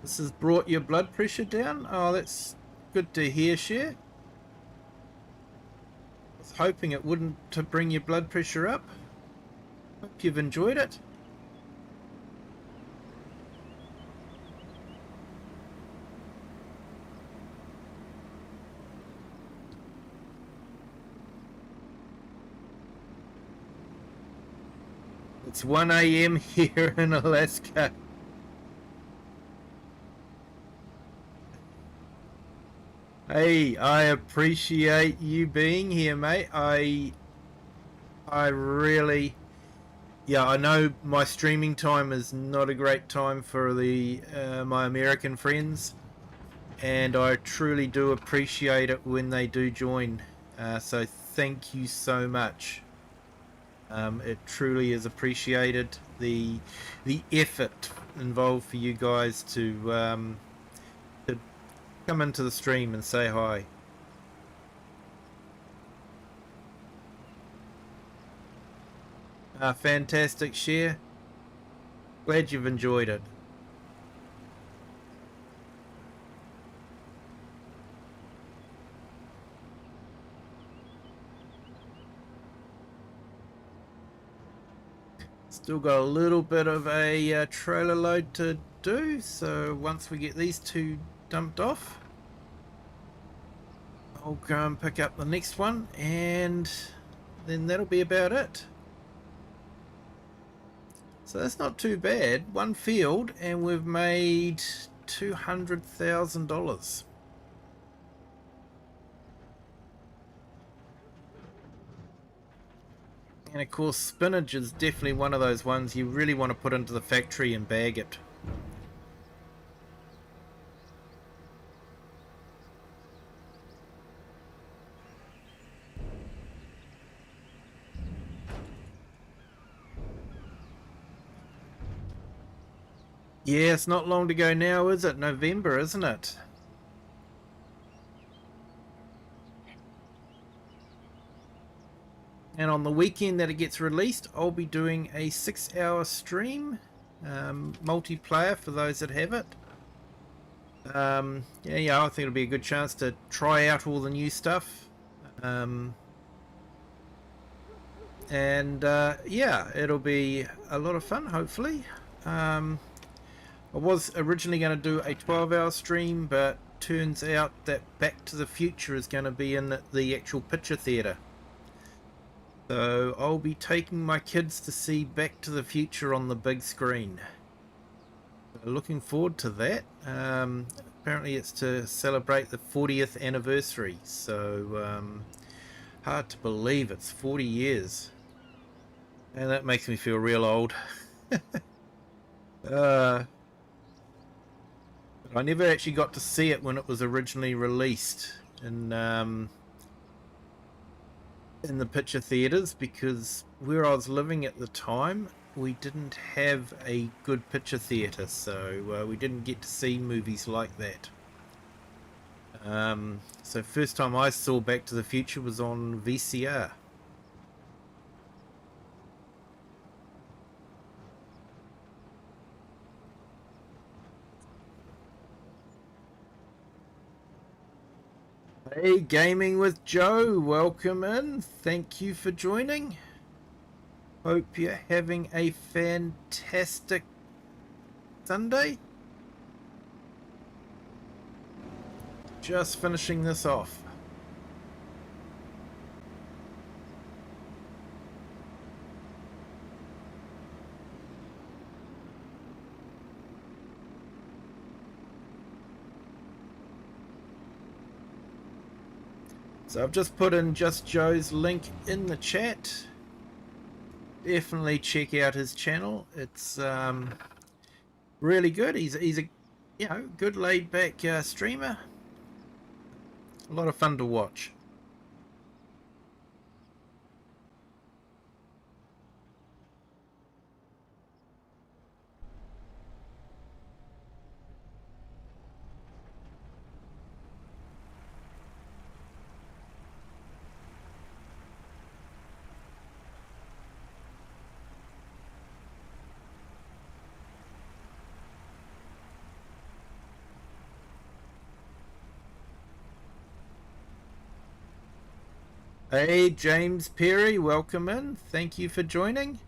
This has brought your blood pressure down? Oh, that's good to hear, Share. I was hoping it wouldn't to bring your blood pressure up. Hope you've enjoyed it. It's 1 AM here in Alaska. Hey, I appreciate you being here, mate. I really, yeah, I know my streaming time is not a great time for the my American friends, and I truly do appreciate it when they do join. So thank you so much. It truly is appreciated, the effort involved for you guys to come into the stream and say hi. Fantastic, Share. Glad you've enjoyed it. Still got a little bit of a trailer load to do, so once we get these two dumped off, I'll go and pick up the next one, and then that'll be about it. So that's not too bad. One field, and we've made $200,000. And of course, spinach is definitely one of those ones you really want to put into the factory and bag it. Yeah, it's not long to go now, is it? November, isn't it? And on the weekend that it gets released, I'll be doing a 6-hour stream, multiplayer for those that have it. Yeah, I think it'll be a good chance to try out all the new stuff. Yeah, it'll be a lot of fun, hopefully. I was originally going to do a 12-hour stream, but turns out that Back to the Future is going to be in the actual picture theatre. So I'll be taking my kids to see Back to the Future on the big screen. Looking forward to that. Apparently it's to celebrate the 40th anniversary, so hard to believe it's 40 years. And that makes me feel real old. I never actually got to see it when it was originally released in the picture theaters, because where I was living at the time, we didn't have a good picture theater, so we didn't get to see movies like that. So first time I saw Back to the Future was on VCR. Hey, Gaming with Joe, welcome in. Thank you for joining. Hope you're having a fantastic Sunday. Just finishing this off. So I've just put in Just Joe's link in the chat. Definitely check out his channel. It's really good. He's a good laid back streamer. A lot of fun to watch. Hey, James Perry, welcome in. Thank you for joining.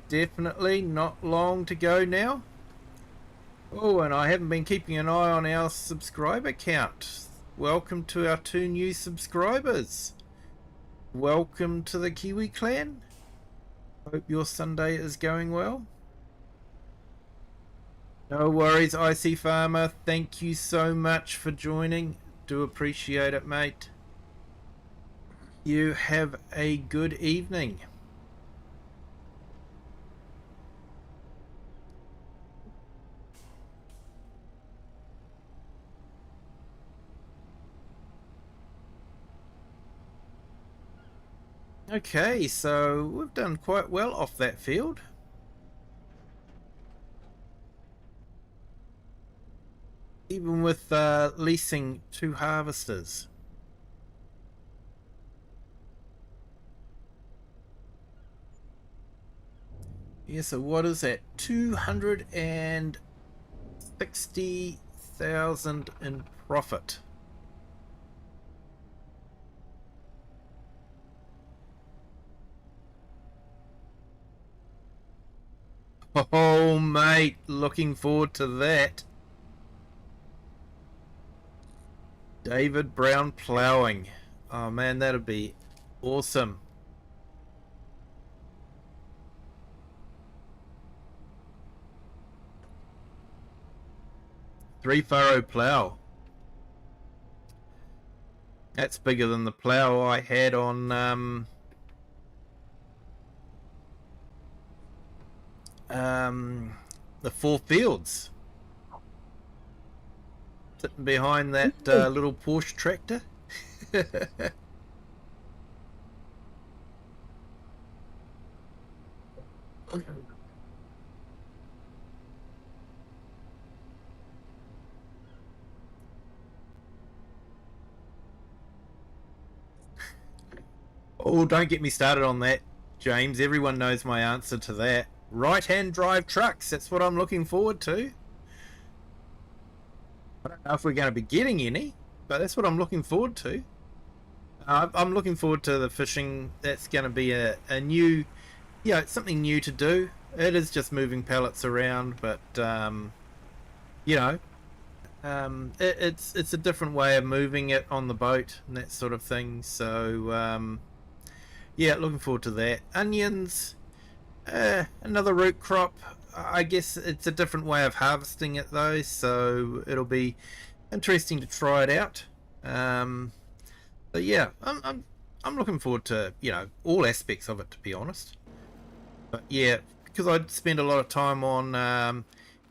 Definitely not long to go now. Oh, and I haven't been keeping an eye on our subscriber count. Welcome to our 2 new subscribers. Welcome to the Kiwi clan. Hope your Sunday is going well. No worries, Icy Farmer. Thank you so much for joining. Do appreciate it, mate. You have a good evening. Okay, so we've done quite well off that field. Even with leasing 2 harvesters. Yeah, so what is that? 260,000 in profit. Oh, mate, looking forward to that. David Brown ploughing. Oh, man, that'd be awesome. 3-furrow plough. That's bigger than the plough I had on the 4 fields. Sitting behind that little Porsche tractor. Oh, don't get me started on that, James. Everyone knows my answer to that. Right-hand drive trucks. That's what I'm looking forward to. I don't know if we're going to be getting any, but that's what I'm looking forward to. I'm looking forward to the fishing. That's going to be a new, it's something new to do. It is just moving pallets around, but it's a different way of moving it on the boat and that sort of thing. So yeah, looking forward to that. Onions, another root crop. I guess it's a different way of harvesting it though, so it'll be interesting to try it out. But yeah, I'm looking forward to all aspects of it, to be honest. But yeah, because I spend a lot of time on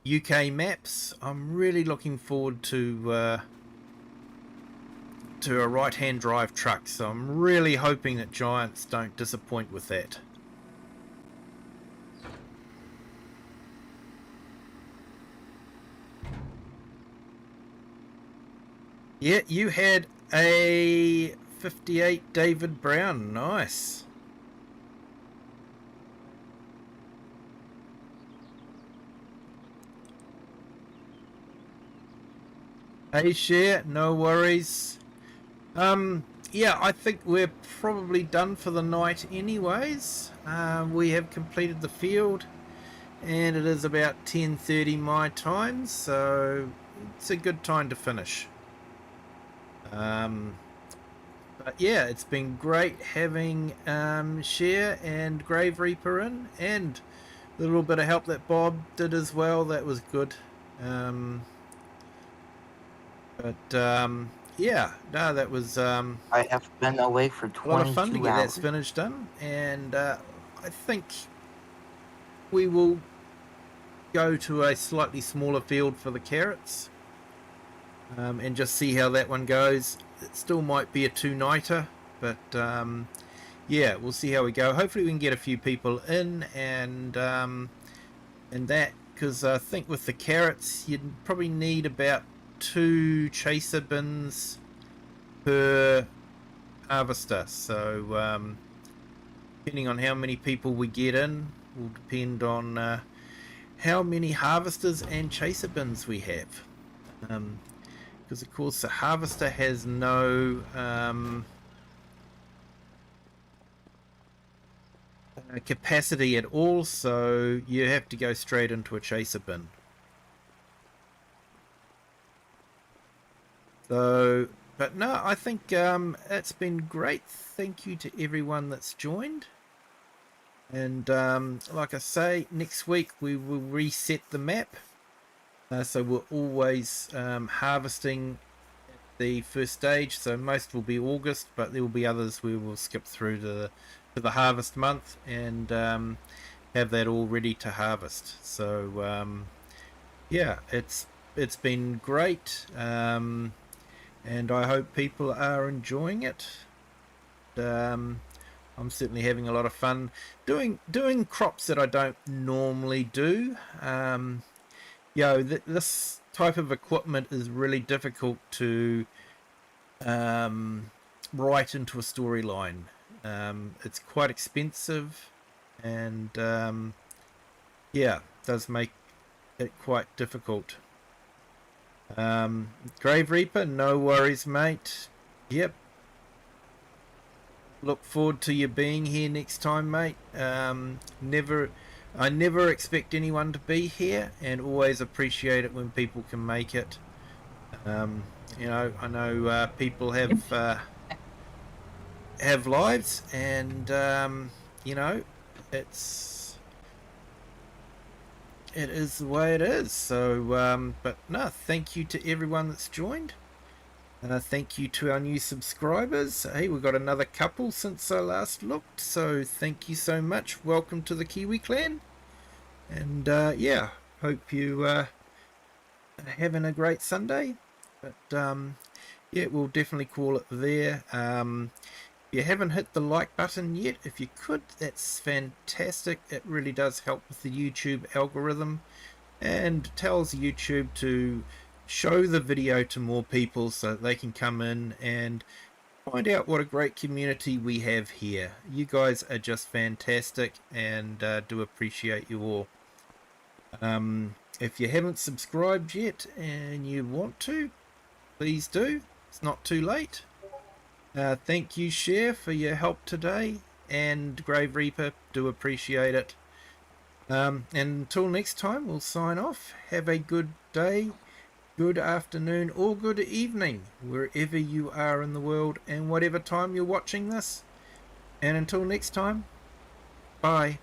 UK maps, I'm really looking forward to a right-hand drive truck. So I'm really hoping that Giants don't disappoint with that. Yeah, you had a 58 David Brown. Nice. Hey, share, no worries. Yeah, I think we're probably done for the night anyways. We have completed the field, and it is about 10:30 my time, so it's a good time to finish. But yeah, it's been great having Cher and Grave Reaper in, and the little bit of help that Bob did as well. That was good. Yeah, no, that was
I have been away for
a lot of fun to
22
get that
hours.
spinach done, and I think we will go to a slightly smaller field for the carrots, and just see how that one goes. It still might be a two-nighter, but yeah, we'll see how we go. Hopefully we can get a few people in, and that, because I think with the carrots you'd probably need about 2 chaser bins per harvester, so depending on how many people we get in will depend on how many harvesters and chaser bins we have, because of course the harvester has no capacity at all, so you have to go straight into a chaser bin. So, but no, I think it's been great. Thank you to everyone that's joined. And like I say, next week we will reset the map. So we're always harvesting at the first stage. So most will be August, but there will be others we will skip through to the harvest month and have that all ready to harvest. So yeah, it's been great. And I hope people are enjoying it. I'm certainly having a lot of fun doing crops that I don't normally do. This type of equipment is really difficult to write into a storyline. It's quite expensive, and yeah, it does make it quite difficult. Grave Reaper, no worries, mate. Yep. Look forward to you being here next time, mate. I never expect anyone to be here, and always appreciate it when people can make it. You know, I know people have lives, and you know, it is the way it is. So, but no, thank you to everyone that's joined. Thank you to our new subscribers. Hey, we've got another couple since I last looked, so thank you so much. Welcome to the Kiwi clan. And yeah, hope you are having a great Sunday. But yeah, we'll definitely call it there. If you haven't hit the like button yet, if you could, that's fantastic. It really does help with the YouTube algorithm and tells YouTube to show the video to more people so that they can come in and find out what a great community we have here. You guys are just fantastic, and do appreciate you all. If you haven't subscribed yet and you want to, please do. It's not too late. Thank you, Cher, for your help today, and Grave Reaper, do appreciate it. And until next time, we'll sign off. Have a good day, good afternoon, or good evening, wherever you are in the world and whatever time you're watching this. And until next time, bye.